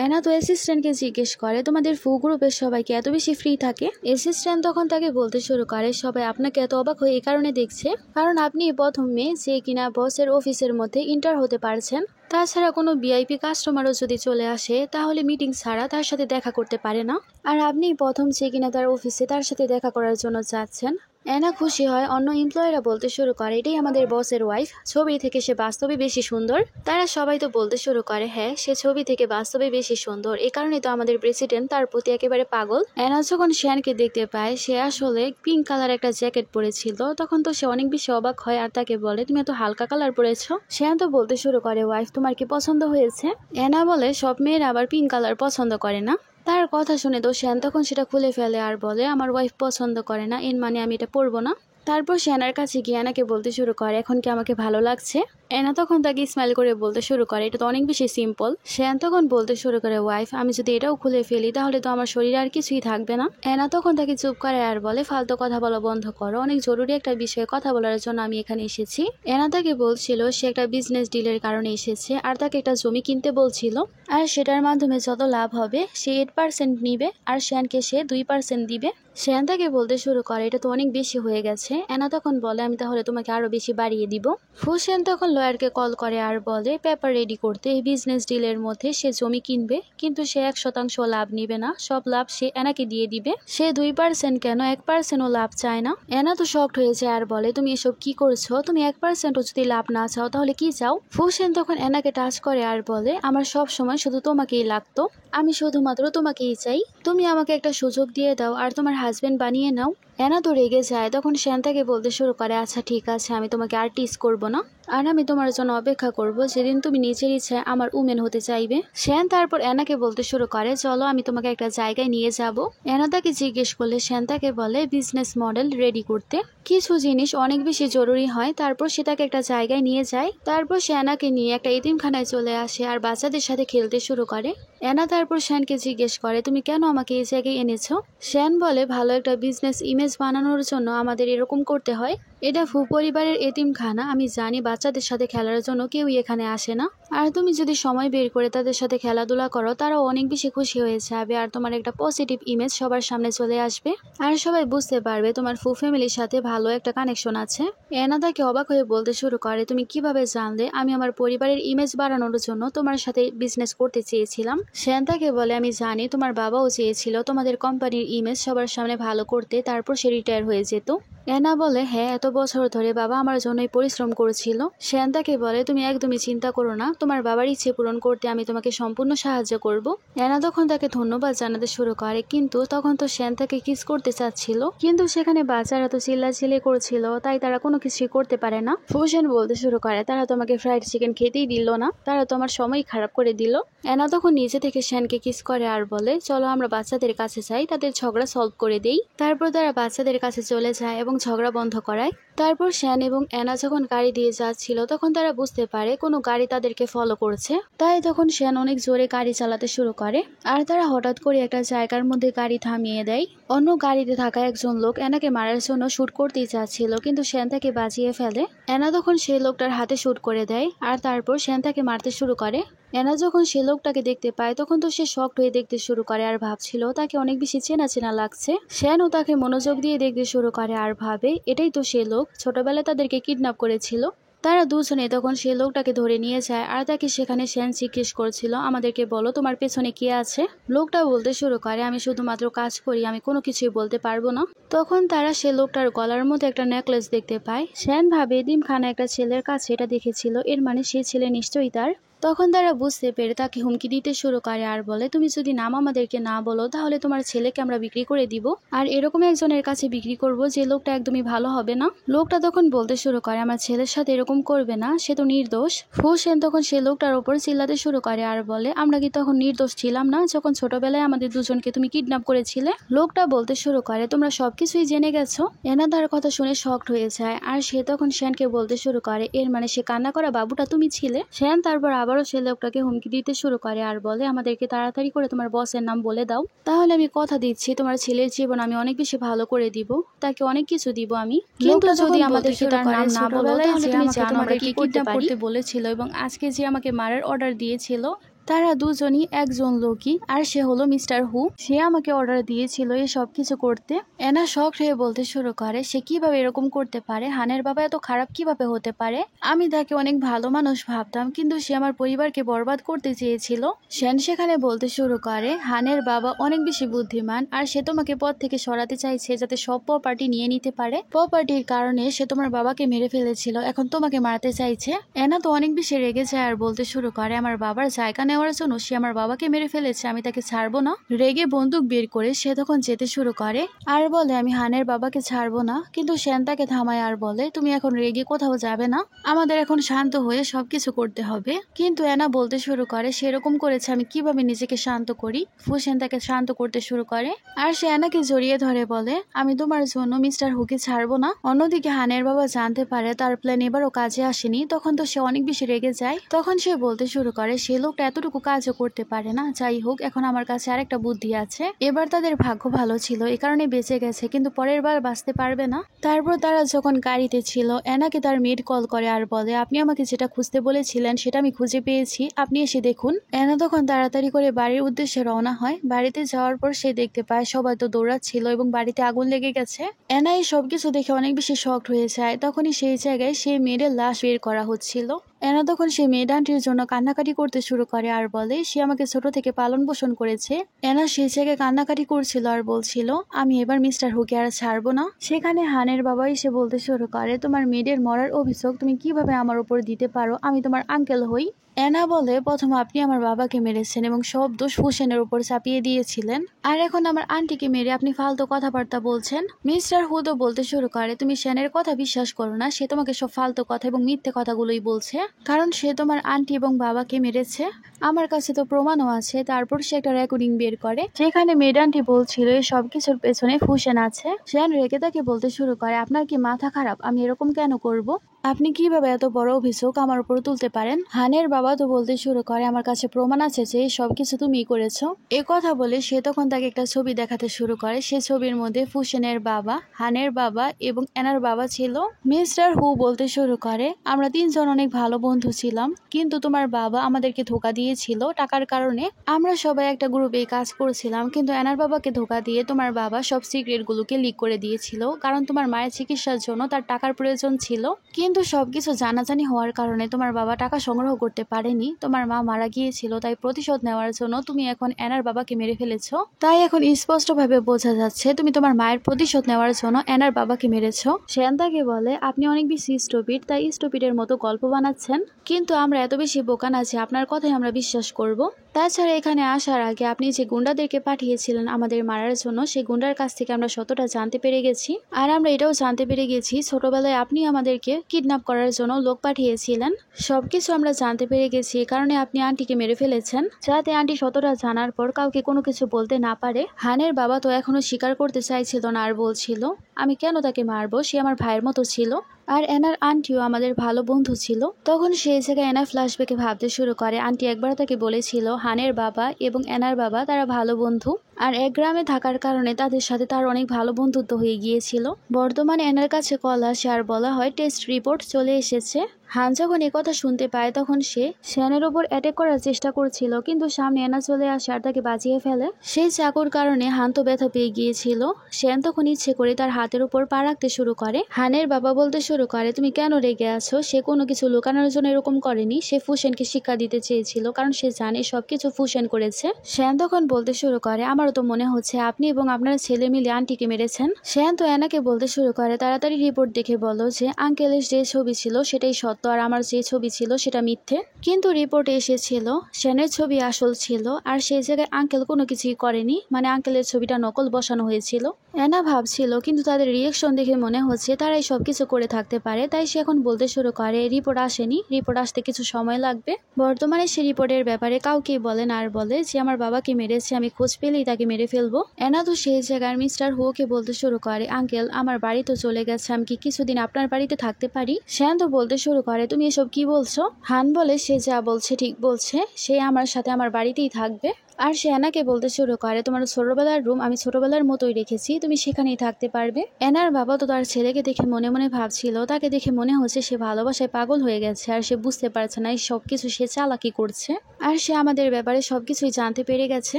এনা তো অ্যাসিস্ট্যান্টকে জিজ্ঞেস করে, তোমাদের ফু গ্রুপের সবাইকে এত বেশি ফ্রি থাকে? অ্যাসিস্ট্যান্ট তখন তাকে বলতে শুরু করে, সবাই আপনাকে এত অবাক হয়ে এই কারণে দেখছে কারণ আপনি প্রথম মেয়ে যে কিনা বসের অফিসের মধ্যে ইন্টার হতে পারছেন। তাছাড়া কোনো ভিআইপি কাস্টমারও যদি চলে আসে তাহলে মিটিং ছাড়া তার সাথে দেখা করতে পারে না, আর আপনি প্রথম যে কিনা তার অফিসে তার সাথে দেখা করার জন্য যাচ্ছেন। এনা খুশি হয়। অন্য এমপ্লয়িরা বলতে শুরু করে, এটাই আমাদের বসের ওয়াইফ, ছবি থেকে সে বাস্তবে বেশি সুন্দর। তারা সবাই তো বলতে শুরু করে, হ্যাঁ সে ছবি থেকে বাস্তবে বেশি সুন্দর, এই কারণে তো আমাদের প্রেসিডেন্ট তার প্রতি একেবারে পাগল। এনা যখন শ্যানকে দেখতে পায় সে আসলে পিঙ্ক কালার একটা জ্যাকেট পরেছিল, তখন তো সে অনেক বেশি অবাক হয় আর তাকে বলে, তুমি এত হালকা কালার পরেছো। শ্যান তো বলতে শুরু করে, ওয়াইফ তোমার কি পছন্দ হয়েছে? এনা বলে, সব মেয়েরা আবার পিঙ্ক কালার পছন্দ করে না। তার কথা শুনে তো শ্যান তখন সেটা খুলে ফেলে আর বলে, আমার ওয়াইফ পছন্দ করে না, এর মানে আমি এটা পরবো না। তারপর শ্যানার কাছে গিয়ে এনাকে বলতে শুরু করে, এখন কি আমাকে ভালো লাগছে? এনা তখন তাকে স্মাইল করে বলতে শুরু করে, এটা তো অনেক বেশি সিম্পল। শ্যান তখন বলতে শুরু করে, ওয়াইফ আমি যদি এটাও খুলে ফেলি তাহলে তো আমার শরীরে আর কিছুই থাকবে না। এনা তখন তাকে চুপ করে আর বলে, ফালতু কথা বলা বন্ধ করো, অনেক জরুরি একটা বিষয়ে কথা বলার জন্য আমি এখানে এসেছি। এনা তাকে বলছিল সে একটা বিজনেস ডিলের কারণে এসেছে, আর তাকে একটা জমি কিনতে বলছিল, আর সেটার মাধ্যমে যত লাভ হবে সে 8% নিবে আর শ্যানকে সে 2% দিবে। শ্যান তাকে বলতে শুরু করে, এটা তো অনেক বেশি হয়ে গেছে। এনা তখন বলে, আমি তাহলে তোমাকে আরো বেশি বাড়িয়ে দিব। ফুসেন তখন লয়ারকে কল করে আর বলে পেপার রেডি করতে, এই বিজনেস ডিলের মধ্যে সে জমি কিনবে কিন্তু সে 1% লাভ নিবে না, সব লাভ সে এনাকে দিয়ে দিবে। সে 2% কেন 1%ও লাভ চায় না। এনা তো শকড হয়েছে আর বলে, তুমি এসব কি করছো? তুমি 1%ও যদি লাভ না চাও তাহলে কি চাও? ফুসেন তখন এনাকে টাচ করে আর বলে, আমার সব সময় শুধু তোমাকেই লাগতো, আমি শুধুমাত্র তোমাকেই চাই, তুমি আমাকে একটা সুযোগ দিয়ে দাও আর তোমার হাজবেন্ড বানিয়ে নাও। এনা তো রেগে যায়। তখন শ্যান তাকে বলতে শুরু করে, আচ্ছা ঠিক আছে, আমি তোমাকে আর টিস করবো না, আর আমি তোমার জন্য অপেক্ষা করব যেদিন তুমি নিজের ইচ্ছায় আমার উমেন হতে চাইবে। শ্যান তারপর এনাকে বলতে শুরু করে, চলো আমি তোমাকে একটা জায়গায় নিয়ে যাব। এনা তাকে জিজ্ঞেস করলে শ্যান তাকে বলে বিজনেস মডেল রেডি করতে কিছু জিনিস অনেক বেশি জরুরি হয়। তারপর সে তাকে একটা জায়গায় নিয়ে যায়। তারপর সে এনাকে নিয়ে একটা এতিমখানায় চলে আসে আর বাচ্চাদের সাথে খেলতে শুরু করে। এনা তারপর শ্যানকে জিজ্ঞেস করে, তুমি কেন আমাকে এই জায়গায় এনেছো? শ্যান বলে, ভালো একটা বিজনেস ইমেজ বানানোর জন্য আমাদের এরকম করতে হয়। এটা ফু পরিবারের এতিমখানা, আমি জানি বাচ্চাদের সাথে খেলার জন্য কেউই এখানে আসে না, আর তুমি যদি সময় বের করে তাদের সাথে খেলাধুলা করো তারাও অনেক বেশি খুশি হয়ে যাবে, আর তোমার একটা পজিটিভ ইমেজ সবার সামনে চলে আসবে, আর সবাই বুঝতে পারবে তোমার ফু ফ্যামিলির সাথে ভালো একটা কানেকশন আছে। এনা তাকে অবাক হয়ে বলতে শুরু করে, তুমি কিভাবে জানলে আমি আমার পরিবারের ইমেজ বাড়ানোর জন্য তোমার সাথে বিজনেস করতে চেয়েছিলাম? শ্যান তাকে বলে, আমি জানি তোমার বাবাও চেয়েছিল তোমাদের কোম্পানির ইমেজ সবার সামনে ভালো করতে, তারপর সে রিটায়ার হয়ে যেত। এনা বলে, হ্যাঁ এত বছর ধরে বাবা আমার জন্যই পরিশ্রম করেছিল। শ্যান তাকে বলে, তুমি একদমই চিন্তা করো না, তোমার বাবার ইচ্ছে পূরণ করতে আমি তোমাকে সম্পূর্ণ সাহায্য করব। এনা তখন তাকে ধন্যবাদ জানাতে শুরু করে, কিন্তু তখন তো শ্যান তাকে কিস করতে চাচ্ছিল, কিন্তু সেখানে বাচ্চারা তো চিল্লাচিল্লি করছিল, তাই তারা কোনো কিছুই করতে পারে না। ফুসেন বলতে শুরু করে, তারা তোমাকে ফ্রাইড চিকেন খেতেই দিল না, তারা তো আমার সময় খারাপ করে দিল। এনা তখন নিজে থেকে শ্যানকে কিস করে আর বলে, চলো আমরা বাচ্চাদের কাছে যাই, তাদের ঝগড়া সলভ করে দেই। তারপর তারা বাচ্চাদের কাছে চলে যায় এবং ঝগড়া বন্ধ করায়। তারপর শ্যান এবং এনা যখন গাড়ি দিয়ে যাচ্ছিল তখন তারা বুঝতে পারে কোনো গাড়ি তাদেরকে ফলো করছে, তাই তখন শ্যান অনেক জোরে গাড়ি চালাতে শুরু করে, আর তারা হঠাৎ করে একটা জায়গার মধ্যে গাড়ি থামিয়ে দেয়। অন্য গাড়িতে থাকা একজন লোক এনাকে মারার জন্য শুট করতেই চাচ্ছিল, কিন্তু শ্যান তাকে বাঁচিয়ে ফেলে। এনা তখন সেই লোকটার হাতে শুট করে দেয়, আর তারপর শ্যান তাকে মারতে শুরু করে। এনা যখন সে লোকটাকে দেখতে পায় তখন তো সে শকড হয়ে দেখতে শুরু করে আর ভাবছিল তাকে অনেক বেশি চেনা চেনা লাগছে। শ্যানও তাকে মনোযোগ দিয়ে দেখতে শুরু করে আর ভাবে এটাই তো সে লোক, ছোটবেলায় তাদেরকে কিডন্যাপ করেছিল। তারা দুজনে তখন সে লোকটাকে ধরে নিয়ে যায়, আর তাকে সেখানে শ্যান জিজ্ঞেস করছিল, আমাদেরকে বলো তোমার পেছনে কে আছে? লোকটা বলতে শুরু করে, আমি শুধুমাত্র কাজ করি, আমি কোনো কিছুই বলতে পারবো না। তখন তারা সে লোকটার গলার মধ্যে একটা নেকলেস দেখতে পায়। শ্যান ভাবে এতিমখানা একটা ছেলের কাছে এটা দেখেছিল, এর মানে সে ছেলে নিশ্চয়ই তার। তখন তারা বুঝতে পেরে তাকে হুমকি দিতে শুরু করে আর বলে, তুমি যদি নাম আমাদেরকে না বলো তাহলে তোমার ছেলেকে আমরা বিক্রি করে দিব, আর এরকম একজনের কাছে বিক্রি করব যে লোকটা একদমই ভালো হবে না। লোকটা তখন বলতে শুরু করে, আমার ছেলের সাথে এরকম করবে না, সে তো নির্দোষ। ফুসেন তখন সে লোকটার উপর চিল্লাতে শুরু করে আর বলে, আমরা কি তখন নির্দোষ ছিলাম না যখন ছোটবেলায় আমাদের দুজনকে তুমি কিডন্যাপ করেছিলে? লোকটা বলতে শুরু করে, তোমরা সবকিছুই জেনে গেছো। এনা তার কথা শুনে শকড হয়ে যায়, আর সে তখন শ্যানকে বলতে শুরু করে, এর মানে সে কান্না করা বাবুটা তুমি ছিলে? শ্যান তারপর আবারও সে লোকটাকে হুমকি দিতে শুরু করে আর বলে, আমাদেরকে তাড়াতাড়ি করে তোমার বসের নাম বলে দাও, তাহলে আমি কথা দিচ্ছি তোমার ছেলের জীবন আমি অনেক বেশি ভালো করে দিব, তাকে অনেক কিছু দিব আমি, কিন্তু যদি আমাদেরকে তার নাম না বলো তাহলে তুমি জানো আমরা কি করতে বলেছিল এবং আজকে যে আমাকে মারার অর্ডার দিয়েছিল তারা দুজনই একজন লোকই, আর সে হলো মিস্টার হু। সে আমাকে অর্ডার দিয়েছিল এই সব কিছু করতে। এনা শক হয়ে বলতে শুরু করে, সে কিভাবে এরকম করতে পারে? হানের বাবা এত খারাপ কিভাবে হতে পারে? আমি তাকে অনেক ভালো মানুষ ভাবতাম, কিন্তু সে আমার পরিবারকে বরবাদ করতে চেয়েছিল। শ্যান সেখানে বলতে শুরু করে, হানের বাবা অনেক বেশি বুদ্ধিমান, আর সে তোমাকে পথ থেকে সরাতে চাইছে যাতে সব প্রপার্টি নিয়ে নিতে পারে। প্রপার্টির কারণে সে তোমার বাবাকে মেরে ফেলেছিল, এখন তোমাকে মারতে চাইছে। এনা তো অনেক বেশি রেগে যায় আর বলতে শুরু করে, আমার বাবার জায়গা নেওয়ার জন্য সে আমার বাবাকে মেরে ফেলেছে, আমি তাকে ছাড়বো না। রেগে বন্দুক বের করে সে তখন যেতে শুরু করে আর বলে আমি হানের বাবাকে ছাড়বো না। কিন্তু সেন তাকে থামায় আর বলে তুমি এখন রেগে কোথাও যাবে না, আমাদের এখন শান্ত হয়ে সবকিছু করতে হবে। কিন্তু এনা বলতে শুরু করে সেরকম করেছে, আমি কিভাবে নিজেকে শান্ত করি। ফুসেন তাকে শান্ত করতে শুরু করে আর সে এনাকে জড়িয়ে ধরে বলে আমি তোমার জন্য মিস্টার হুকে ছাড়বো না। অন্যদিকে হানের বাবা জানতে পারে তার প্ল্যান এবারও কাজে আসেনি, তখন তো সে অনেক বেশি রেগে যায়। তখন সে বলতে শুরু করে সে লোকটা এতটুকু কাজও করতে পারে না। যাই হোক, এখন আমার কাছে আরেকটা বুদ্ধি আছে। এবার তাদের ভাগ্য ভালো ছিল, এ কারণে বেঁচে গেছে, কিন্তু পরের বার বাঁচতে পারবে না। তারপর তারা যখন গাড়িতে ছিল এনাকে তার মেড কল করে আর বলে আপনি আমাকে যেটা খুঁজতে বলেছিলেন সেটা আমি খুঁজে পেয়েছি, আপনি এসে দেখুন। এনা তখন তাড়াতাড়ি করে বাড়ির উদ্দেশ্যে রওনা হয়। বাড়িতে যাওয়ার পর সে দেখতে পায় সবাই তো দৌড়াচ্ছিল এবং বাড়িতে আগুন লেগে গেছে। এনা এই সবকিছু দেখে অনেক বেশি শকড হয়ে যায়। তখনই সেই জায়গায় সেই মেয়েদের লাশ বের করা হচ্ছিল। এনা তখন সেই মেয়ে আন্টির জন্য কান্নাকাটি করতে শুরু করে আর বলে সে আমাকে ছোট থেকে পালন পোষণ করেছে। এনা সেই জায়গায় কান্নাকাটি করছিল আর বলছিল আমি এবার মিস্টার হুকে আর ছাড়বো না। সেখানে হানের বাবা এসে বলতে শুরু করে তোমার মেয়েদের মরার অভিযোগ তুমি কিভাবে আমার উপর দিতে পারো, আমি তোমার আঙ্কেল হই। এনা বলে প্রথম আপনি আমার বাবাকে মেরেছেন এবং সব দোষ ফুসেনের উপর চাপিয়ে দিয়েছিলেন, আর এখন আমার আন্টিকে মেরে আপনি ফালতু কথাবার্তা বলছেন। মিস্টার হুদো বলতে শুরু করে তুমি সেনের কথা বিশ্বাস করো না, সে তোমাকে সব ফালতু কথা এবং মিথ্যে কথাগুলোই বলছে, কারণ সে তোমার আন্টি এবং বাবাকে মেরেছে। আমার কাছে তো প্রমাণও আছে। তারপর সে একটা রেকর্ডিং বের করে যেখানে মেডানটি বলছিল এই সব কিছুর পেছনে ফুসেন আছে। সেন রেগে তাকে বলতে শুরু করে আপনার কি মাথা খারাপ, আমি এরকম কেন করব, আপনি কিভাবে এত বড় অভিযোগ আমার উপর তুলতে পারেন। হানের বাবা তো বলতে শুরু করে আমার কাছে প্রমাণ আছে যে সবকিছু তুমি করেছো। এ কথা বলে সে তখন তাকে একটা ছবি দেখাতে শুরু করে। সে ছবির মধ্যে ফুসেনের বাবা, হানের বাবা এবং এনার বাবা ছিল। মিস্টার হু বলতে শুরু করে আমরা তিনজন অনেক ভালো বন্ধু ছিলাম, কিন্তু তোমার বাবা আমাদেরকে ধোকা দিয়েছিল টাকার কারণে। আমরা সবাই একটা গ্রুপে কাজ করছিলাম, কিন্তু এনার বাবাকে ধোকা দিয়ে তোমার বাবা সব সিক্রেট গুলোকে লিক করে দিয়েছিল, কারণ তোমার মায়ের চিকিৎসার জন্য তার টাকার প্রয়োজন ছিল। কিন্তু সবকিছু জানাজানি হওয়ার কারণে তোমার বাবা টাকা সংগ্রহ করতে পারেনি। তোমার মা মারা গিয়েছিল, তাই প্রতিশোধ নেওয়ার জন্য তুমি এখন এনার বাবাকে মেরে ফেলেছো। তাই এখন স্পষ্টভাবে বোঝা যাচ্ছে তুমি তোমার মায়ের প্রতিশোধ নেওয়ার জন্য এনার বাবাকে মেরেছো। সেন তাকে বলে আপনি অনেক বেশি স্টুপিড, তাই স্টুপিডের মতো গল্প বানাচ্ছেন, কিন্তু আমরা এত বেশি বোকা না যে আপনার কথাই আমরা বিশ্বাস করব। তাছাড়া এখানে আসার আগে আপনি যে গুন্ডাদেরকে পাঠিয়েছিলেন আমাদের মারার জন্য, সেই গুন্ডার কাছ থেকে আমরা সতটা জানতে পেরে গেছি। আর আমরা এটাও জানতে পেরে গেছি ছোটবেলায় আপনি আমাদেরকে কিডন্যাপ করার জন্য লোক পাঠিয়েছিলেন। সবকিছু আমরা জানতে পেরে গেছি, এই কারণে আপনি আন্টিকে মেরে ফেলেছেন, যাতে আন্টি সতটা জানার পর কাউকে কোনো কিছু বলতে না পারে। হানের বাবা তো এখনো স্বীকার করতে চাইছিল না আর বলছিল আমি কেন তাকে মারবো, সে আমার ভাইয়ের মতো ছিল, আর এনার আন্টিও আমাদের ভালো বন্ধু ছিল। তখন সেই জায়গায় এনা ফ্ল্যাশব্যাকে ভাবতে শুরু করে আন্টি একবার তাকে বলেছিল হানের বাবা এবং এনার বাবা তারা ভালো বন্ধু, আর এক গ্রামে থাকার কারণে তাদের সাথে তার অনেক ভালো বন্ধুত্ব হয়ে গিয়েছিল। বর্তমানে এনার কাছে কল আসে আর বলা হয় টেস্ট রিপোর্ট চলে এসেছে। হান যখন কথা শুনতে পায় তখন সে শ্যানের ওপর অ্যাটাক করার চেষ্টা করছিল, কিন্তু সামনে এনা চলে আসে আর তাকে বাঁচিয়ে ফেলে। সেই চাকুর কারণে হান তো ব্যথা পেয়ে গিয়েছিল। শ্যান তখন ইচ্ছে করে তার হাতের উপর পা রাখতে শুরু করে। হানের বাবা বলতে শুরু করে তুমি কেন রেগে আছো, সে কোনো কিছু লুকানোর জন্য এরকম করেনি, সে ফুসেনকে শিক্ষা দিতে চেয়েছিল, কারণ সে জানে সবকিছু ফুসেন করেছে। শ্যান তখন বলতে শুরু করে আমারও তো মনে হচ্ছে আপনি এবং আপনার ছেলে মিলে আন্টিকে মেরেছেন। শ্যান তো এনাকে বলতে শুরু করে তাড়াতাড়ি রিপোর্ট দেখে বলো যে আঙ্কেলের যে ছবি ছিল সেটাই সত্য আর আমার যে ছবি ছিল সেটা মিথ্যে। কিন্তু রিপোর্টে এসেছিল শ্যানের ছবি আসল ছিল, আর সেই জায়গায় আঙ্কেল কোনো কিছুই করেনি, মানে আঙ্কেলের ছবিটা নকল বসানো হয়েছিল। এনা ভাবছিল কিন্তু তাদের রিয়েকশন দেখে মনে হচ্ছে তারাই সবকিছু করে থাকতে পারে, তাই সে এখন বলতে শুরু করে রিপোর্ট আসেনি, রিপোর্ট আসতে কিছু সময় লাগবে। বর্তমানে সে রিপোর্টের ব্যাপারে কাউকেই বলে না আর বলে যে আমার বাবাকে মেরেছে, আমি খোঁজ পেলেই তাকে মেরে ফেলবো। এনা তো সেই জায়গায় মিস্টার হুকে বলতে শুরু করে আঙ্কেল আমার বাড়ি তো চলে গেছে, আমি কি কিছুদিন আপনার বাড়িতে থাকতে পারি। শ্যান তো বলতে শুরু করে তুমি এসব কি বলছো। হান বলে সে যা বলছে ঠিক বলছে, সে আমার সাথে আমার বাড়িতেই থাকবে। আর সে এনাকে বলতে শুরু করে তোমার ছোটবেলার রুম আমি ছোটবেলার মতোই রেখেছি, তুমি সেখানেই থাকতে পারবে। এনার বাবা তো তার ছেলেকে দেখে মনে মনে ভাবছিল তাকে দেখে মনে হচ্ছে সে ভালোবাসায় পাগল হয়ে গেছে, আর সে বুঝতে পারছে না এই সবকিছু সে চালাকি করছে, আর সে আমাদের ব্যাপারে সবকিছুই জানতে পেরে গেছে।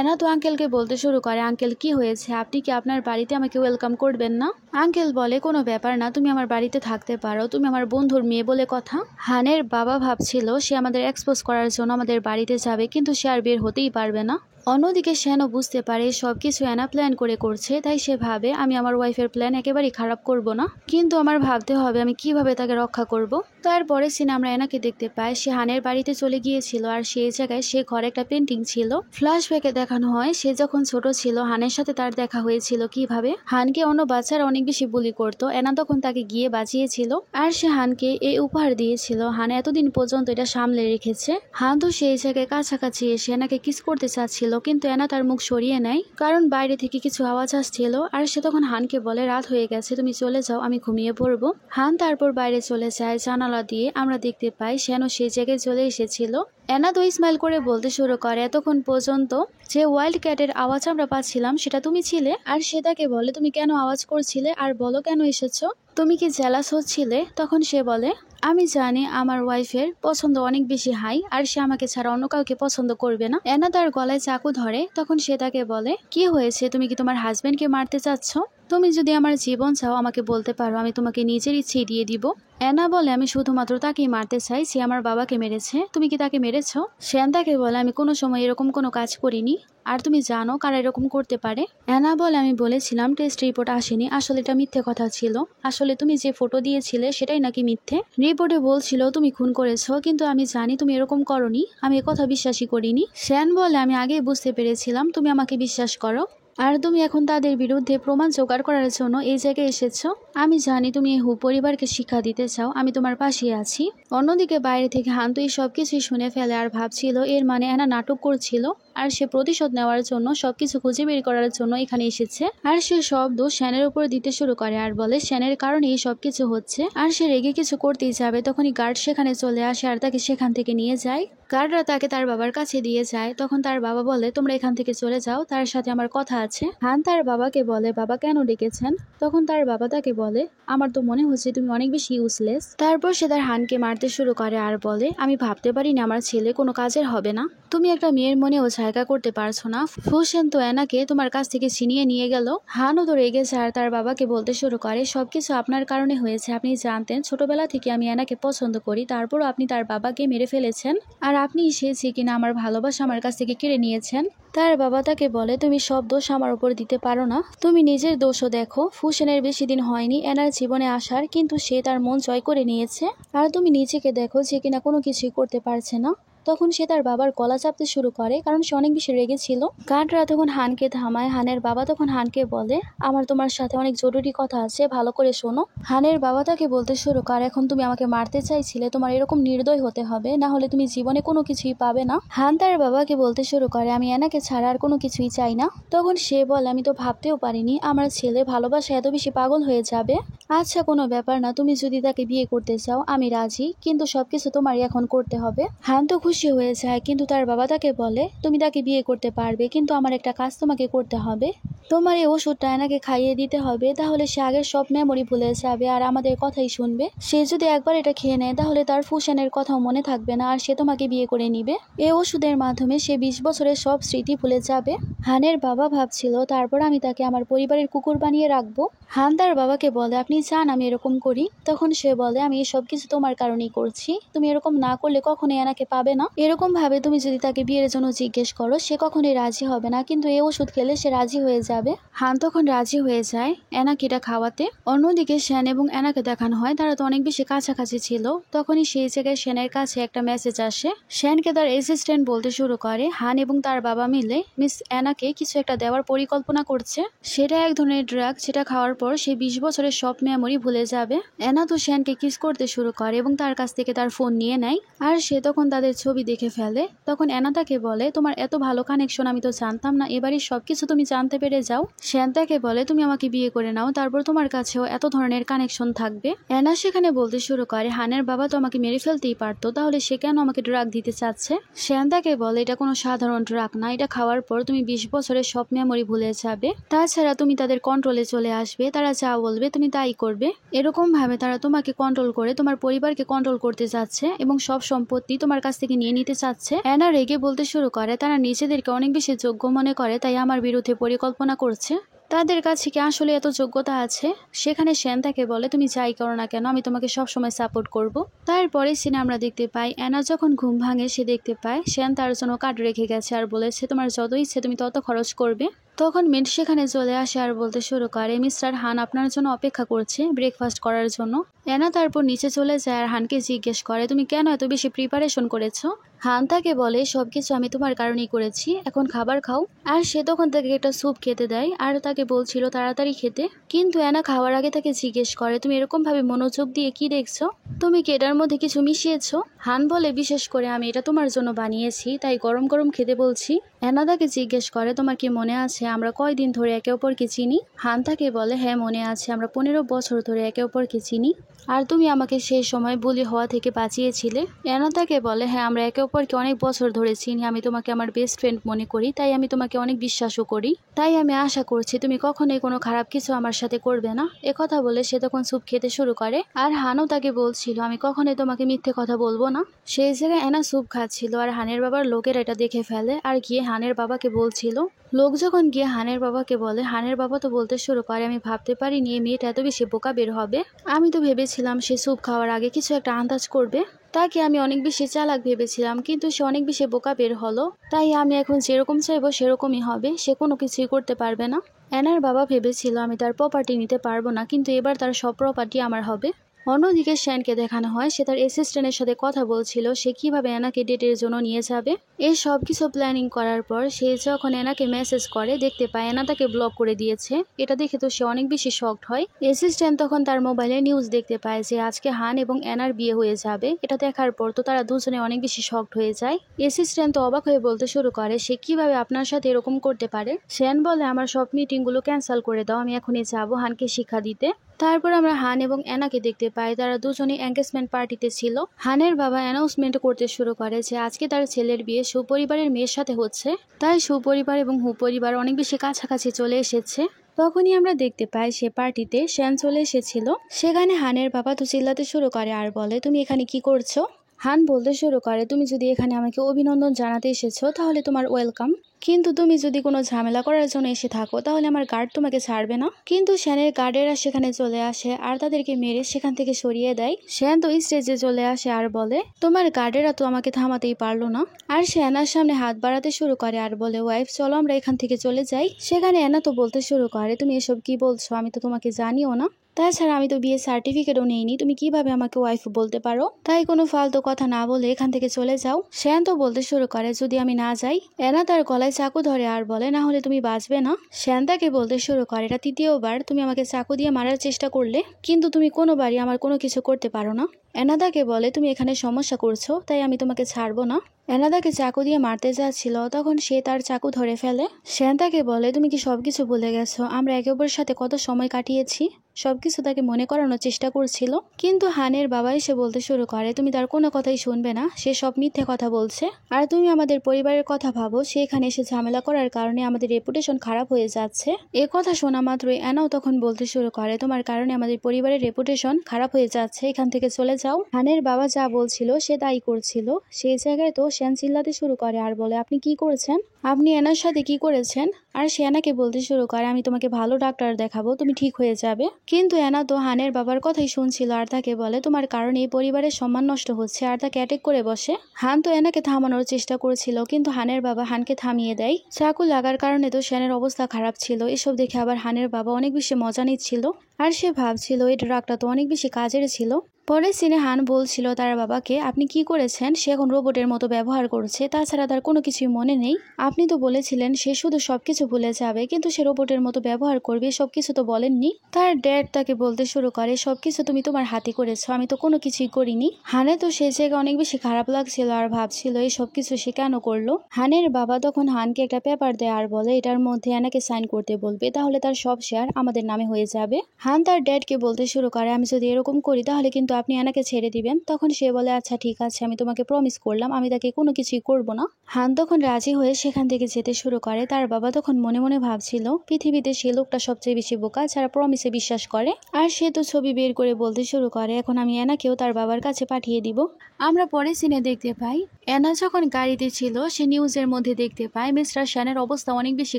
এনা তো আঙ্কেলকে বলতে শুরু করে আঙ্কেল কি হয়েছে, আপনি কি আপনার বাড়িতে আমাকে ওয়েলকাম করবেন না। আঙ্কেল বলে কোনো ব্যাপার না, তুমি আমার বাড়িতে থাকতে পারো, তুমি আমার বন্ধুর মেয়ে বলে কথা। হানের বাবা ভাবছিল সে আমাদের এক্সপোজ করার জন্য আমাদের বাড়িতে যাবে, কিন্তু সে আর বের হতেই পারবে না। অন্যদিকে শ্যানও বুঝতে পারে সবকিছু অ্যানা প্ল্যান করে করছে, তাই সে ভাবে আমি আমার ওয়াইফের প্ল্যান একেবারেই খারাপ করব না, কিন্তু আমার ভাবতে হবে আমি কিভাবে তাকে রক্ষা করব। তারপরে সিনে আমরা অ্যানাকে দেখতে পাই সে হানের বাড়িতে চলে গিয়েছিল, আর সেই জায়গায় সে ঘরে একটা পেন্টিং ছিল। ফ্ল্যাশব্যাকে দেখানো হয় সে যখন ছোট ছিল হানের সাথে তার দেখা হয়েছিল, কিভাবে হানকে অন্য বাচ্চারা অনেক বেশি বুলি করতো। অ্যানা তখন তাকে গিয়ে বাঁচিয়েছিল আর সে হানকে এই উপহার দিয়েছিল। হান এতদিন পর্যন্ত এটা সামলে রেখেছে। হান তো সেই জায়গায় কাছাকাছি এসে অ্যানাকে কিস করতে চাচ্ছিল, কিন্তু অ্যানা তার মুখ সরিয়ে নেয় কারণ বাইরে থেকে কিছু আওয়াজ আসছিল। আর সে তখন হানকে বলে রাত হয়ে গেছে, তুমি চলে যাও, আমি ঘুমিয়ে পড়বো। হান তারপর বাইরে চলে যায়। জানালা দিয়ে আমরা দেখতে পাই শ্যানও সেই জায়গায় চলে এসেছিল। অ্যানা তো স্মাইল করে বলতে শুরু করে এতক্ষণ পর্যন্ত যে ওয়াইল্ড ক্যাটের আওয়াজ আমরা পাচ্ছিলাম সেটা তুমি ছিলে। আর সে তাকে বলে তুমি কেন আওয়াজ করছিলে আর বলো কেন এসেছো, তুমি কি জেলাস হচ্ছিলে? তখন সে বলে আমি জানি আমার ওয়াইফের পছন্দ অনেক বেশি হাই, আর সে আমাকে ছাড়া অন্য কাউকে পছন্দ করবে না। অ্যানা তার গলায় চাকু ধরে। তখন সে তাকে বলে কি হয়েছে, তুমি কি তোমার হাজবেন্ডকে মারতে চাচ্ছ? তুমি যদি আমার জীবন চাও আমাকে বলতে পারো, আমি তোমাকে নিজের ইচ্ছেই দিয়ে দিব। অ্যানা বলে আমি শুধুমাত্র তাকেই মারতে চাই, সে আমার বাবাকে মেরেছে। তুমি কি তাকে মেরেছো? শ্যান তাকে বলে আমি কোনো সময় এরকম কোনো কাজ করিনি, আর তুমি জানো কারা এরকম করতে পারে। অ্যানা বলে আমি বলেছিলাম টেস্ট রিপোর্ট আসেনি, আসলে এটা মিথ্যে কথা ছিল। আসলে তুমি যে ফটো দিয়েছিলে সেটাই নাকি মিথ্যে। রিপোর্টে বলছিল তুমি খুন করেছো, কিন্তু আমি জানি তুমি এরকম করনি, আমি একথা বিশ্বাসই করিনি। শ্যান বলে আমি আগেই বুঝতে পেরেছিলাম, তুমি আমাকে বিশ্বাস করো, আর তুমি এখন তাদের বিরুদ্ধে প্রমাণ জোগাড় করার জন্য এই জায়গায় এসেছো। আমি জানি তুমি এই হু পরিবারকে শিক্ষা দিতে চাও, আমি তোমার পাশে আছি। অন্যদিকে বাইরে থেকে হান্তু এই সবকিছুই শুনে ফেলে আর ভাবছিল এর মানে অ্যানা নাটক করছিল, আর সে প্রতিশোধ নেওয়ার জন্য সবকিছু খুঁজে বের করার জন্য এখানে এসেছে। আর সে সব দোষ শ্যানের উপর দিতে শুরু করে আর বলে শ্যানের কারণে এই সবকিছু হচ্ছে। আর সে রেগে কিছু করতেই যাবে, তখনই গার্ড সেখানে চলে আসে আর তাকে সেখান থেকে নিয়ে যায়। গার্ডরা তাকে তার বাবার কাছে দিয়ে যায়। তখন তার বাবা বলে তোমরা এখান থেকে চলে যাও, তার সাথে আমার কথা আছে। হান তার বাবাকে বলে বাবা কেন ডেকেছেন? তখন তার বাবা তাকে বলে আমার তো মনে হচ্ছে তুমি অনেক বেশি ইউজলেস। তারপর সে তার হানকে মারতে শুরু করে আর বলে আমি ভাবতে পারি না আমার ছেলে কোনো কাজের হবে না, তুমি একটা মেয়ের মনেও জায়গা করতে পারছো না। ফুসেন তো অ্যানাকে তোমার কাছ থেকে ছিনিয়ে নিয়ে গেল। হানও তো রেগে যায় আর তার বাবাকে বলতে শুরু করে সবকিছু আপনার কারণে হয়েছে। আপনি জানতেন ছোটবেলা থেকে আমি অ্যানাকে পছন্দ করি, তারপরও আপনি তার বাবাকে মেরে ফেলেছেন, আর আপনি এসেছি কিনা আমার ভালোবাসা আমার কাছ থেকে কেড়ে নিয়েছেন। তার বাবা তাকে বলে তুমি সব দোষ আমার উপর দিতে পারো না, তুমি নিজের দোষও দেখো। ফুসেনের বেশি দিন হয়নি অ্যানার জীবনে আসার, কিন্তু সে তার মন জয় করে নিয়েছে। আর তুমি নিজেকে দেখো যে কিনা কোনো কিছুই করতে পারছে না। তখন সে তার বাবার গলা চাপতে শুরু করে কারণ সে অনেক বেশি রেগেছিল। গার্ডরা তখন হানকে থামায়। হানের বাবা তখন হানকে বলে আমার তোমার সাথে অনেক জরুরি কথা আছে, ভালো করে শোনো। হানের বাবা তাকে বলতে শুরু করে এখন তুমি আমাকে মারতে চাইছিলে, তোমার এরকম নির্দয় হতে হবে, না হলে তুমি জীবনে কোনো কিছুই পাবে না। হান তার বাবাকে বলতে শুরু করে আমি অ্যানাকে ছাড়া আর কোনো কিছুই চাই না। তখন সে বলে আমি তো ভাবতেও পারিনি আমার ছেলে ভালোবাসা এত বেশি পাগল হয়ে যাবে। আচ্ছা কোনো ব্যাপার না, তুমি যদি তাকে বিয়ে করতে চাও আমি রাজি, কিন্তু সবকিছু তোমারই এখন করতে হবে। হান তো খুশি হয়ে যায়, কিন্তু তার বাবা তাকে বলে তুমি তাকে বিয়ে করতে পারবে, কিন্তু আমার একটা কাজ তোমাকে করতে হবে। তোমার এই ওষুধটা এনাকে খাইয়ে দিতে হবে, তাহলে সে আগের সব মেমোরি ভুলে যাবে আর আমাদের কথাই শুনবে। সে যদি একবার এটা খেয়ে নেয় তাহলে তার ফুসেনের কথাও মনে থাকবে না, আর সে তোমাকে বিয়ে করে নিবে। এই ওষুধের মাধ্যমে সে 20 বছরের সব স্মৃতি ভুলে যাবে। হানের বাবা ভাবছিল তারপর আমি তাকে আমার পরিবারের কুকুর বানিয়ে রাখবো। হান তার বাবাকে বলে আপনি চান আমি এরকম করি? তখন সে বলে আমি এই সব কিছু তোমার কারণেই করছি, তুমি এরকম না করলে কখনোই এনাকে পাবে না। এরকম ভাবে তুমি যদি তাকে বিয়ের জন্য জিজ্ঞেস করো সে কখনোই রাজি হবে না, কিন্তু এই ওষুধ খেলে সে রাজি হয়ে যাবে। হান তখন রাজি হয়ে যায় অ্যানাকে এটা খাওয়াতে। অন্যদিকে শ্যান এবং অ্যানাকে দেখানো হয় তারা তো অনেক বেশি কাছাকাছি ছিল। তখনই সেই জায়গায় শ্যানের কাছে একটা মেসেজ আসে। শ্যানকে তার অ্যাসিস্ট্যান্ট বলতে শুরু করে হান এবং তার বাবা মিলে মিস অ্যানাকে কিছু একটা দেওয়ার পরিকল্পনা করছে। সেটা এক ধরনের ড্রাগ, যেটা খাওয়ার পর সে 20 বছরের সব মেমোরি ভুলে যাবে। অ্যানা তো শ্যানকে কিস করতে শুরু করে এবং তার কাছ থেকে তার ফোন নিয়ে নেয়, আর সে তখন তাদের ছবি দেখে ফেলে। তখন অ্যানা তাকে বলে তোমার এত ভালো কানেকশন আমি তো জানতাম না, এবারই সবকিছু তুমি জানতে পেরে যাও। শ্যান তাকে বলে তুমি আমাকে বিয়ে করে নাও, তারপর তোমার কাছেও এত ধরনের কানেকশন থাকবে। অ্যানা সেখানে বলতে শুরু করে হানের বাবা তো আমাকে মেরে ফেলতেই পারতো, তাহলে সে কেন আমাকে ড্রাগ দিতে চাচ্ছে? শ্যান তাকে বলে এটা কোনো সাধারণ ড্রাগ না, এটা খাওয়ার পর তুমি 20 বছরের সব মেমোরি ভুলে যাবে। তাছাড়া তুমি তাদের কন্ট্রোলে চলে আসবে, তারা যা বলবে তুমি তাই করবে। এরকম ভাবে তারা তোমাকে কন্ট্রোল করে তোমার পরিবারকে কন্ট্রোল করতে যাচ্ছে এবং সব সম্পত্তি তোমার কাছ থেকে নিয়ে নিতে চাচ্ছে। অ্যানা রেগে বলতে শুরু করে তারা নিজেদেরকে অনেক বেশি যোগ্য মনে করে, তাই আমার বিরুদ্ধে পরিকল্পনা করছে। তাদের কাছে কি আসলে এত যোগ্যতা আছে? সেখানে সেন তাকে বলে, তুমি যাই করো না কেন আমি তোমাকে সবসময় সাপোর্ট করব। তারপরে সিনে আমরা দেখতে পাই অ্যানা যখন ঘুম ভাঙে সে দেখতে পায় সেন তার জন্য কার্ড রেখে গেছে আর বলেছে তোমার যত ইচ্ছে তুমি তত খরচ করবে। তখন মিন্ট সেখানে চলে আসে আর বলতে শুরু করে, মিস্টার হান আপনার জন্য অপেক্ষা করছে ব্রেকফাস্ট করার জন্য। অ্যানা তারপর নিচে চলে যায় আর হানকে জিজ্ঞেস করে, তুমি কেন এত বেশি প্রিপারেশন করেছো? হান তাকে বলে, সবকিছু আমি তোমার কারণেই করেছি, এখন খাবার খাও। আর সে তখন তাকে একটা স্যুপ খেতে দেয় আর তাকে বলছিল তাড়াতাড়ি খেতে। কিন্তু অ্যানা খাওয়ার আগে তাকে জিজ্ঞেস করে, তুমি এরকম ভাবে মনোযোগ দিয়ে কি দেখছো? তুমি কি এটার মধ্যে কিছু মিশিয়েছো? হান বলে, বিশেষ করে আমি এটা তোমার জন্য বানিয়েছি তাই গরম গরম খেতে বলছি। অ্যানা তাকে জিজ্ঞেস করে, তোমার কি মনে আছে আমরা কয়দিন ধরে একে অপরকে চিনি? হান তাকে বলে, হ্যাঁ মনে আছে, আমরা 15 বছর ধরে একে অপরকে চিনি। আর তুমি আমাকে সেই সময় বুলি হওয়া থেকে বাঁচিয়েছিলে। অ্যানা তাকে বলে, হ্যাঁ আমরা একে অপরকে অনেক বছর ধরে চিনি, আমি তোমাকে আমার বেস্ট ফ্রেন্ড মনে করি, তাই আমি তোমাকে অনেক বিশ্বাসও করি, তাই আমি আশা করছি তুমি কখনোই কোনো খারাপ কিছু আমার সাথে করবে না। একথা বলে সে তখন স্যুপ খেতে শুরু করে আর হানও তাকে বলছিল, আমি কখনোই তোমাকে মিথ্যে কথা বলবো না। সেই জায়গায় অ্যানা স্যুপ খাচ্ছিল আর হানের বাবার লোকের এটা দেখে ফেলে আর গিয়ে হানের বাবাকে বলছিল। লোক যখন গিয়ে হানের বাবাকে বলে, হানের বাবা তো বলতে শুরু করে, আমি ভাবতে পারিনি এই মেয়েটা এত বেশি বোকা বের হবে। আমি তো ভেবেছিলাম সে স্যুপ খাওয়ার আগে কিছু একটা আন্দাজ করবে, তাকে আমি অনেক বেশি চালাক ভেবেছিলাম, কিন্তু সে অনেক বেশি বোকা বের হলো। তাই আমি এখন যেরকম চাইবো সেরকমই হবে, সে কোনো কিছুই করতে পারবে না। অ্যানার বাবা ভেবেছিল আমি তার প্রপার্টি নিতে পারবো না, কিন্তু এবার তার সব প্রপার্টি আমার হবে। অন্যদিকে শ্যানকে দেখানো হয় সে তার অ্যাসিস্ট্যান্টের সাথে কথা বলছিল সে কিভাবে অ্যানাকে ডেটের জন্য নিয়ে যাবে। এই সব কিছু প্ল্যানিং করার পর সে যখন অ্যানাকে মেসেজ করে দেখতে পায় অ্যানা তাকে ব্লক করে দিয়েছে। এটা দেখে তো সে অনেক বেশি শকড হয়। অ্যাসিস্ট্যান্ট তখন তার মোবাইলে নিউজ দেখতে পায় যে আজকে হান এবং অ্যানার বিয়ে হয়ে যাবে। এটা দেখার পর তো তারা দুজনে অনেক বেশি শকড হয়ে যায়। অ্যাসিস্ট্যান্ট তো অবাক হয়ে বলতে শুরু করে, সে কিভাবে আপনার সাথে এরকম করতে পারে। শ্যান বলে, আমার সব মিটিংগুলো ক্যান্সেল করে দাও, আমি এখনই যাবো হানকে শিক্ষা দিতে। তারপর আমরা হান এবং অ্যানাকে দেখতে পাই তারা দুজনে এঙ্গেজমেন্ট পার্টিতে ছিল। হানের বাবা অ্যানাউন্সমেন্ট করতে শুরু করে যে আজকে তার ছেলের বিয়ে সুপরিবারের মেয়ের সাথে হচ্ছে, তাই সুপরিবার এবং হুপরিবার অনেক বেশি কাছাকাছি চলে এসেছে। তখনই আমরা দেখতে পাই সে পার্টিতে শ্যান চলে এসেছিল। সেখানে হানের বাবা তো চিল্লাতে শুরু করে আর বলে, তুমি এখানে কি করছো? হান বলতে শুরু করে, তুমি যদি এখানে আমাকে অভিনন্দন জানাতে এসেছো তাহলে তোমার ওয়েলকাম, কিন্তু তুমি যদি কোনো ঝামেলা করার জন্য এসে থাকো তাহলে আমার গার্ড তোমাকে ছাড়বে না। কিন্তু শ্যানের গার্ডেরা সেখানে চলে আসে আর তাদেরকে মেরে সেখান থেকে সরিয়ে দেয়। শ্যান তো স্টেজে চলে আসে আর বলে, তোমার গার্ডেরা তো আমাকে থামাতেই পারলো না। আর সে অ্যানার সামনে হাত বাড়াতে শুরু করে আর বলে, ওয়াইফ চলো আমরা এখান থেকে চলে যাই। সেখানে অ্যানা তো বলতে শুরু করে, তুমি এসব কি বলছো, আমি তো তোমাকে জানিও না, তাছাড়া আমি তো বিয়ের সার্টিফিকেটও নেইনি, তুমি কিভাবে আমাকে ওয়াইফ বলতে পারো? তাই কোনো ফালতু কথা না বলে এখান থেকে চলে যাও। শ্যান তো বলতে শুরু করে, যদি আমি না যাই? অ্যানা তার গলায় চাকু ধরে আর বলে, না হলে তুমি বাঁচবে না। শ্যান তাকে বলতে শুরু করে, এটা তৃতীয়বার তুমি আমাকে চাকু দিয়ে মারার চেষ্টা করলে, কিন্তু তুমি কোনোবারই আমার কোনো কিছু করতে পারো না। অ্যানা তাকে বলে, তুমি এখানে সমস্যা করছো তাই আমি তোমাকে ছাড়বো না। অ্যানা তাকে চাকু দিয়ে মারতে যাচ্ছিল তখন সে তার চাকু ধরে ফেলে। শ্যান তাকে বলে, তুমি কি সবকিছু ভুলে গেছো? আমরা একে অপরের সাথে কত সময় কাটিয়েছি। সবকিছু তাকে মনে করানোর চেষ্টা করছিল, কিন্তু হানের বাবা এসে বলতে শুরু করে, তুমি তার কোনো কথাই শুনবে না, সে সব মিথ্যে কথা বলছে। আর তুমি আমাদের পরিবারের কথা ভাবো, সে এখানে এসে ঝামেলা করার কারণে আমাদের রেপুটেশন খারাপ হয়ে যাচ্ছে। এ কথা শোনা মাত্রই অ্যানাও তখন বলতে শুরু করে, তোমার কারণে আমাদের পরিবারের রেপুটেশন খারাপ হয়ে যাচ্ছে, এখান থেকে চলে যাও। হানের বাবা যা বলছিল সে তাই করছিল। সেই জায়গায় তো শ্যান চিল্লাতে শুরু করে আর বলে, আপনি কি করেছেন? আপনি অ্যানার সাথে কি করেছেন? আর সে অ্যানাকে বলতে শুরু করে, আমি তোমাকে ভালো ডাক্তার দেখাবো, তুমি ঠিক হয়ে যাবে। কিন্তু অ্যানা তো হানের বাবার কথাই শুনছিল আর তাকে বলে, তোমার কারণে এই পরিবারের সম্মান নষ্ট হচ্ছে, আর তাকে অ্যাটাক করে বসে। হান তো অ্যানাকে থামানোর চেষ্টা করেছিল, কিন্তু হানের বাবা হানকে থামিয়ে দেয়। চাকু লাগার কারণে তো শ্যানের অবস্থা খারাপ ছিল। এসব দেখে আবার হানের বাবা অনেক বেশি মজা নিচ্ছিল আর সে ভাবছিল এই ড্রাগটা তো অনেক বেশি কাজের ছিল। পরে সিনে হান বলছিল তার বাবাকে, আপনি কি করেছেন? সে এখন রোবটের মতো ব্যবহার করছে, তাছাড়া তার কোনো কিছুই মনে নেই। আপনি তো বলেছিলেন সে শুধু সবকিছু ভুলে যাবে, কিন্তু সে রোবটের মতো ব্যবহার করবে, সবকিছু তো বলেননি। তার ড্যাড তাকে বলতে শুরু করে, সবকিছু তুমি তোমার হাতে করেছো, আমি তো কোনো কিছুই করিনি। হানে তো সে জায়গায় অনেক বেশি খারাপ লাগছিল আর ভাবছিল এই সবকিছু সে কেন করলো। হানের বাবা তখন হানকে একটা পেপার দেয় আর বলে, এটার মধ্যে অ্যানাকে সাইন করতে বলবে, তাহলে তার সব শেয়ার আমাদের নামে হয়ে যাবে। হান তার ড্যাডকে বলতে শুরু করে, আমি যদি এরকম করি তাহলে কিন্তু আপনি অ্যানাকে ছেড়ে দিবেন। তখন সে বলে, আচ্ছা ঠিক আছে, আমি তোমাকে প্রমিস করলাম আমি তাকে কোনো কিছুই করব না। হান তখন রাজি হয়ে সেখান থেকে যেতে শুরু করে। তার বাবা তখন মনে মনে ভাবছিল পৃথিবীতে সে লোকটা সবচেয়ে বেশি বোকা যারা প্রমিসে বিশ্বাস করে। আর সে তো ছবি বের করে বলতে শুরু করে, এখন আমি অ্যানাকেও তার বাবার কাছে পাঠিয়ে দিব। আমরা পরে সিনে দেখতে পাই অ্যানা যখন গাড়িতে ছিল সে নিউজের মধ্যে দেখতে পায় মিস্টার শ্যানের অবস্থা অনেক বেশি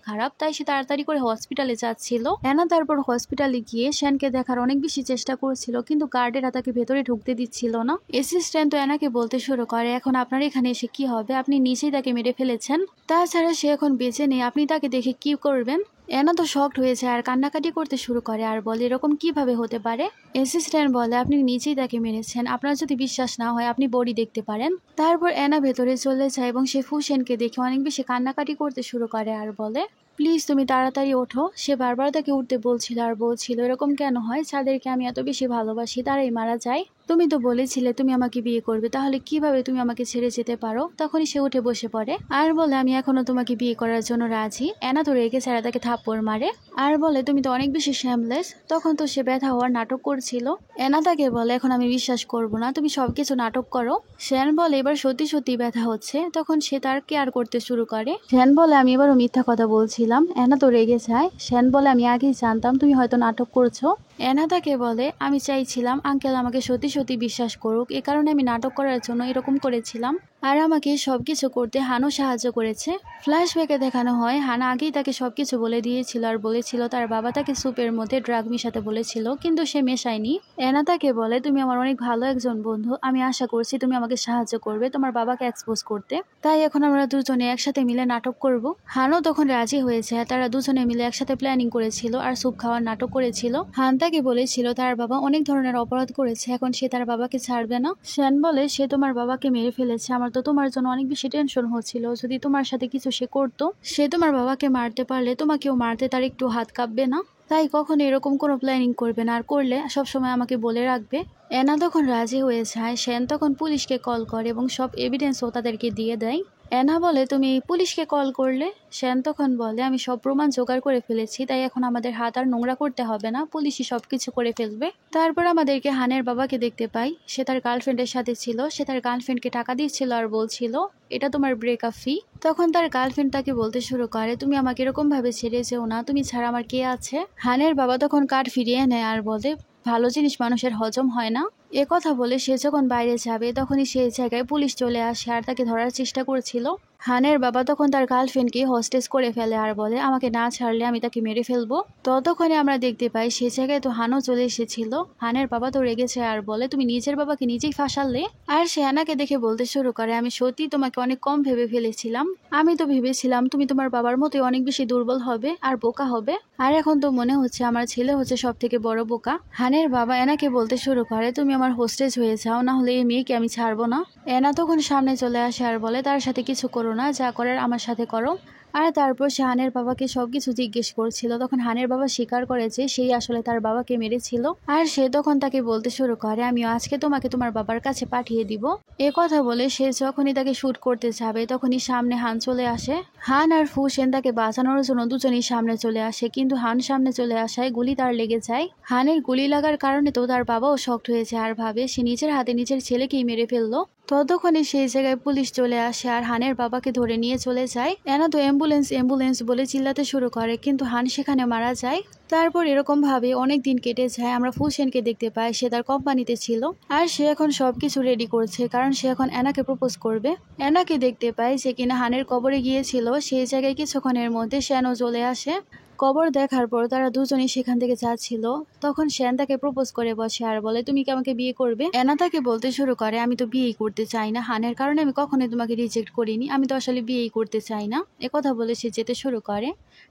খারাপ, তাই সে তাড়াতাড়ি করে হসপিটালে যাচ্ছিল। অ্যানা তারপর হসপিটালে গিয়ে শ্যানকে দেখার অনেক বেশি চেষ্টা করছিল, কিন্তু গার্ডেরা তাকে ভেতরে ঢুকতে দিচ্ছিল না। অ্যাসিস্ট্যান্ট তো অ্যানাকে বলতে শুরু করে, এখন আপনার এখানে এসে কি হবে, আপনি নিজেই তাকে মেরে ফেলেছেন, তাছাড়া সে এখন বেঁচে নেই, আপনি তাকে দেখে কি করবেন। অ্যানা তো শকড হয়েছে আর কান্নাকাটি করতে শুরু করে আর বলে এরকম কিভাবে হতে পারে। অ্যাসিস্ট্যান্ট বলে আপনি নিজেই তাকে মেরেছেন, আপনার যদি বিশ্বাস না হয় আপনি বডি দেখতে পারেন। তারপর অ্যানা ভেতরে চলে যায় এবং সে ফুসেনকে দেখে অনেক বেশি কান্নাকাটি করতে শুরু করে আর বলে প্লিজ তুমি তাড়াতাড়ি ওঠো। সে বারবার তাকে উঠতে বলছিল আর বলছিল এরকম কেন হয়, যাদেরকে আমি এত বেশি ভালোবাসি তারাই মারা যায়, তুমি তো বলেছিলে তুমি আমাকে বিয়ে করবে, তাহলে কিভাবে তুমি আমাকে ছেড়ে যেতে পারো। তখনই সে উঠে বসে পড়ে আর বলে আমি এখনো তোমাকে বিয়ে করার জন্য রাজি। অ্যানা তো রেগে ছাড়া তাকে থাপ্পড় মারে আর বলে তুমি তো অনেক বেশি শ্যামলেস। তখন তো সে ব্যথা হওয়ার নাটক করছিল। অ্যানা তাকে বলে এখন আমি বিশ্বাস করব না, তুমি সবকিছু নাটক করো। শ্যান বলে এবার সত্যি সত্যি ব্যথা হচ্ছে। তখন সে তার কেয়ার করতে শুরু করে। শ্যান বলে আমি এবারও মিথ্যা কথা বলছিলাম। অ্যানা তো রেগে যায়। শ্যান বলে আমি আগেই জানতাম তুমি হয়তো নাটক করছো। অ্যানা তাকে বলে আমি চাইছিলাম আঙ্কেল আমাকে সত্যি সত্যি বিশ্বাস করুক, এ কারণে আমি নাটক করার জন্য এরকম করেছিলাম, আর আমাকে সবকিছু করতে হানও সাহায্য করেছে। ফ্ল্যাশব্যাকে দেখানো হয় হানা আগেই তাকে সবকিছু বলে দিয়েছিল আর বলেছিল তার বাবা তাকে স্যুপের মধ্যে ড্রাগ মিশাতে বলেছিল, কিন্তু সে মেশায়নি। অ্যানা তাকে বলে তুমি আমার অনেক ভালো একজন বন্ধু, আমি আশা করছি তুমি আমাকে সাহায্য করবে তোমার বাবাকে এক্সপোজ করতে, তাই এখন আমরা দুজনে একসাথে মিলে নাটক করব। হানও তখন রাজি হয়েছে, তারা দুজনে মিলে একসাথে প্ল্যানিং করেছিল আর স্যুপ খাওয়ার নাটক করেছিল। হান তাকে বলেছিল তার বাবা অনেক ধরনের অপরাধ করেছে, এখন সে তার বাবাকে ছাড়বে না। শ্যান বলে সে তোমার বাবাকে মেরে ফেলেছে, আমার তো তোমার জন্য অনেক বেশি টেনশন হচ্ছিল, যদি তোমার সাথে কিছু সে করতো, সে তোমার বাবাকে মারতে পারলে তোমাকেও মারতে তার একটু হাত কাঁপবে না, তাই কখনো এরকম কোনো প্ল্যানিং করবে না, আর করলে সবসময় আমাকে বলে রাখবে। অ্যানা তখন রাজি হয়ে যায়। শ্যান তখন পুলিশকে কল করে এবং সব এভিডেন্সও তাদেরকে দিয়ে দেয়। অ্যানা বলে তুমি পুলিশকে কল করলে। শ্যান তখন বলে আমি সব প্রমাণ জোগাড় করে ফেলেছি, তাই এখন আমাদের হাত আর নোংরা করতে হবে না, পুলিশই সবকিছু করে ফেলবে। তারপর আমাদেরকে হানের বাবাকে দেখতে পাই। সে তার গার্লফ্রেন্ডের সাথে ছিল, সে তার গার্লফ্রেন্ডকে টাকা দিচ্ছিল আর বলছিল এটা তোমার ব্রেকআপ ফি। তখন তার গার্লফ্রেন্ড তাকে বলতে শুরু করে তুমি আমাকে এরকম ভাবে ছেড়ে যেও না, তুমি ছাড়া আমার কে আছে। হানের বাবা তখন কার্ড ফিরিয়ে নেয় আর বলে ভালো জিনিস মানুষের হজম হয় না। এ কথা বলে সে যখন বাইরে যাবে তখনই সেই জায়গায় পুলিশ চলে আসে আর তাকে ধরার চেষ্টা করছিল। হানের বাবা তখন তার গার্লফ্রেন্ডকে হোস্টেস করে ফেলে আর বলে আমাকে না ছাড়লে আমি তাকে মেরে ফেলবো। ততক্ষণে আমরা দেখতে পাই সে জায়গায় তো হানও চলে এসেছিল। হানের বাবা তো রেগেছে আর বলে তুমি নিজের বাবাকে নিজেই ফাঁসালে। আর সে হানাকে দেখে বলতে শুরু করে আমি সত্যি তোমাকে অনেক কম ভেবে ফেলেছিলাম, আমি তো ভেবেছিলাম তুমি তোমার বাবার মতোই অনেক বেশি দুর্বল হবে আর বোকা হবে, আর এখন তো মনে হচ্ছে আমার ছেলে হচ্ছে সব থেকে বড় বোকা। হানের বাবা এনাকে বলতে শুরু করে তুমি আমার হোস্টেজ হয়ে যাও, না হলে এই মেয়েকে আমি ছাড়বো না। এনা তখন সামনে চলে আসে আর বলে তার সাথে কিছু করো না, যা করার আমার সাথে করো। আর তারপর সে হানের বাবাকে সবকিছু জিজ্ঞেস করছিল। তখন হানের বাবা স্বীকার করে যে সেই আসলে তার বাবাকে মেরেছিল। আর সে তখন তাকে বলতে শুরু করে আমি আজকে তোমাকে তোমার বাবার কাছে পাঠিয়ে দিব। এ কথা বলে সে যখনই তাকে শুট করতে যাবে তখনই সামনে হান চলে আসে। হান আর ফুসেন তাকে বাঁচানোর জন্য দুজনই সামনে চলে আসে, কিন্তু হান সামনে চলে আসায় গুলি তার লেগে যায়। হানের গুলি লাগার কারণে তো তার বাবাও শক্ট হয়েছে আর ভাবে সে নিজের হাতে নিজের ছেলেকেই মেরে ফেললো। ততক্ষণে সেই জায়গায় পুলিশ চলে আসে আর হানের বাবাকে ধরে নিয়ে চলে যায়। এনা তো অ্যাম্বুলেন্স অ্যাম্বুলেন্স বলে চিল্লাতে শুরু করে, কিন্তু হান সেখানে মারা যায়। তারপর এরকম ভাবে অনেক দিন কেটে যায়। আমরা ফুসেনকে দেখতে পাই, সে তার কোম্পানিতে ছিল আর সে এখন সবকিছু রেডি করছে, কারণ সে এখন এনাকে প্রপোজ করবে। এনাকে দেখতে পাই যে কিনা হানের কবরে গিয়েছিল, সেই জায়গায় কিছুক্ষণের মধ্যে শ্যানও চলে আসে। কবর দেখার পর তারা দুজনই সেখান থেকে যাচ্ছিল। তখন শ্যান তাকে প্রপোজ করে বসে আর বলে তুমি কি আমাকে বিয়ে করবে। এনা তাকে বলতে শুরু করে আমি তো বিয়েই করতে চাই না, হানের কারণে আমি কখনোই তোমাকে রিজেক্ট করিনি, আমি তো আসলে বিয়েই করতে চাই না। একথা বলে সে যেতে শুরু করে।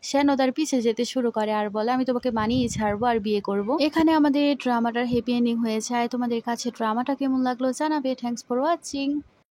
শ্যানও তার পিছে যেতে শুরু করে আর বলে আমি তোমাকে মানিয়ে ছাড়বো আর বিয়ে করব। এখানে আমাদের এই ড্রামাটার হ্যাপি এন্ডিং হয়ে যায়। তোমাদের কাছে ড্রামাটা কেমন লাগলো জানাবে। Thanks for watching.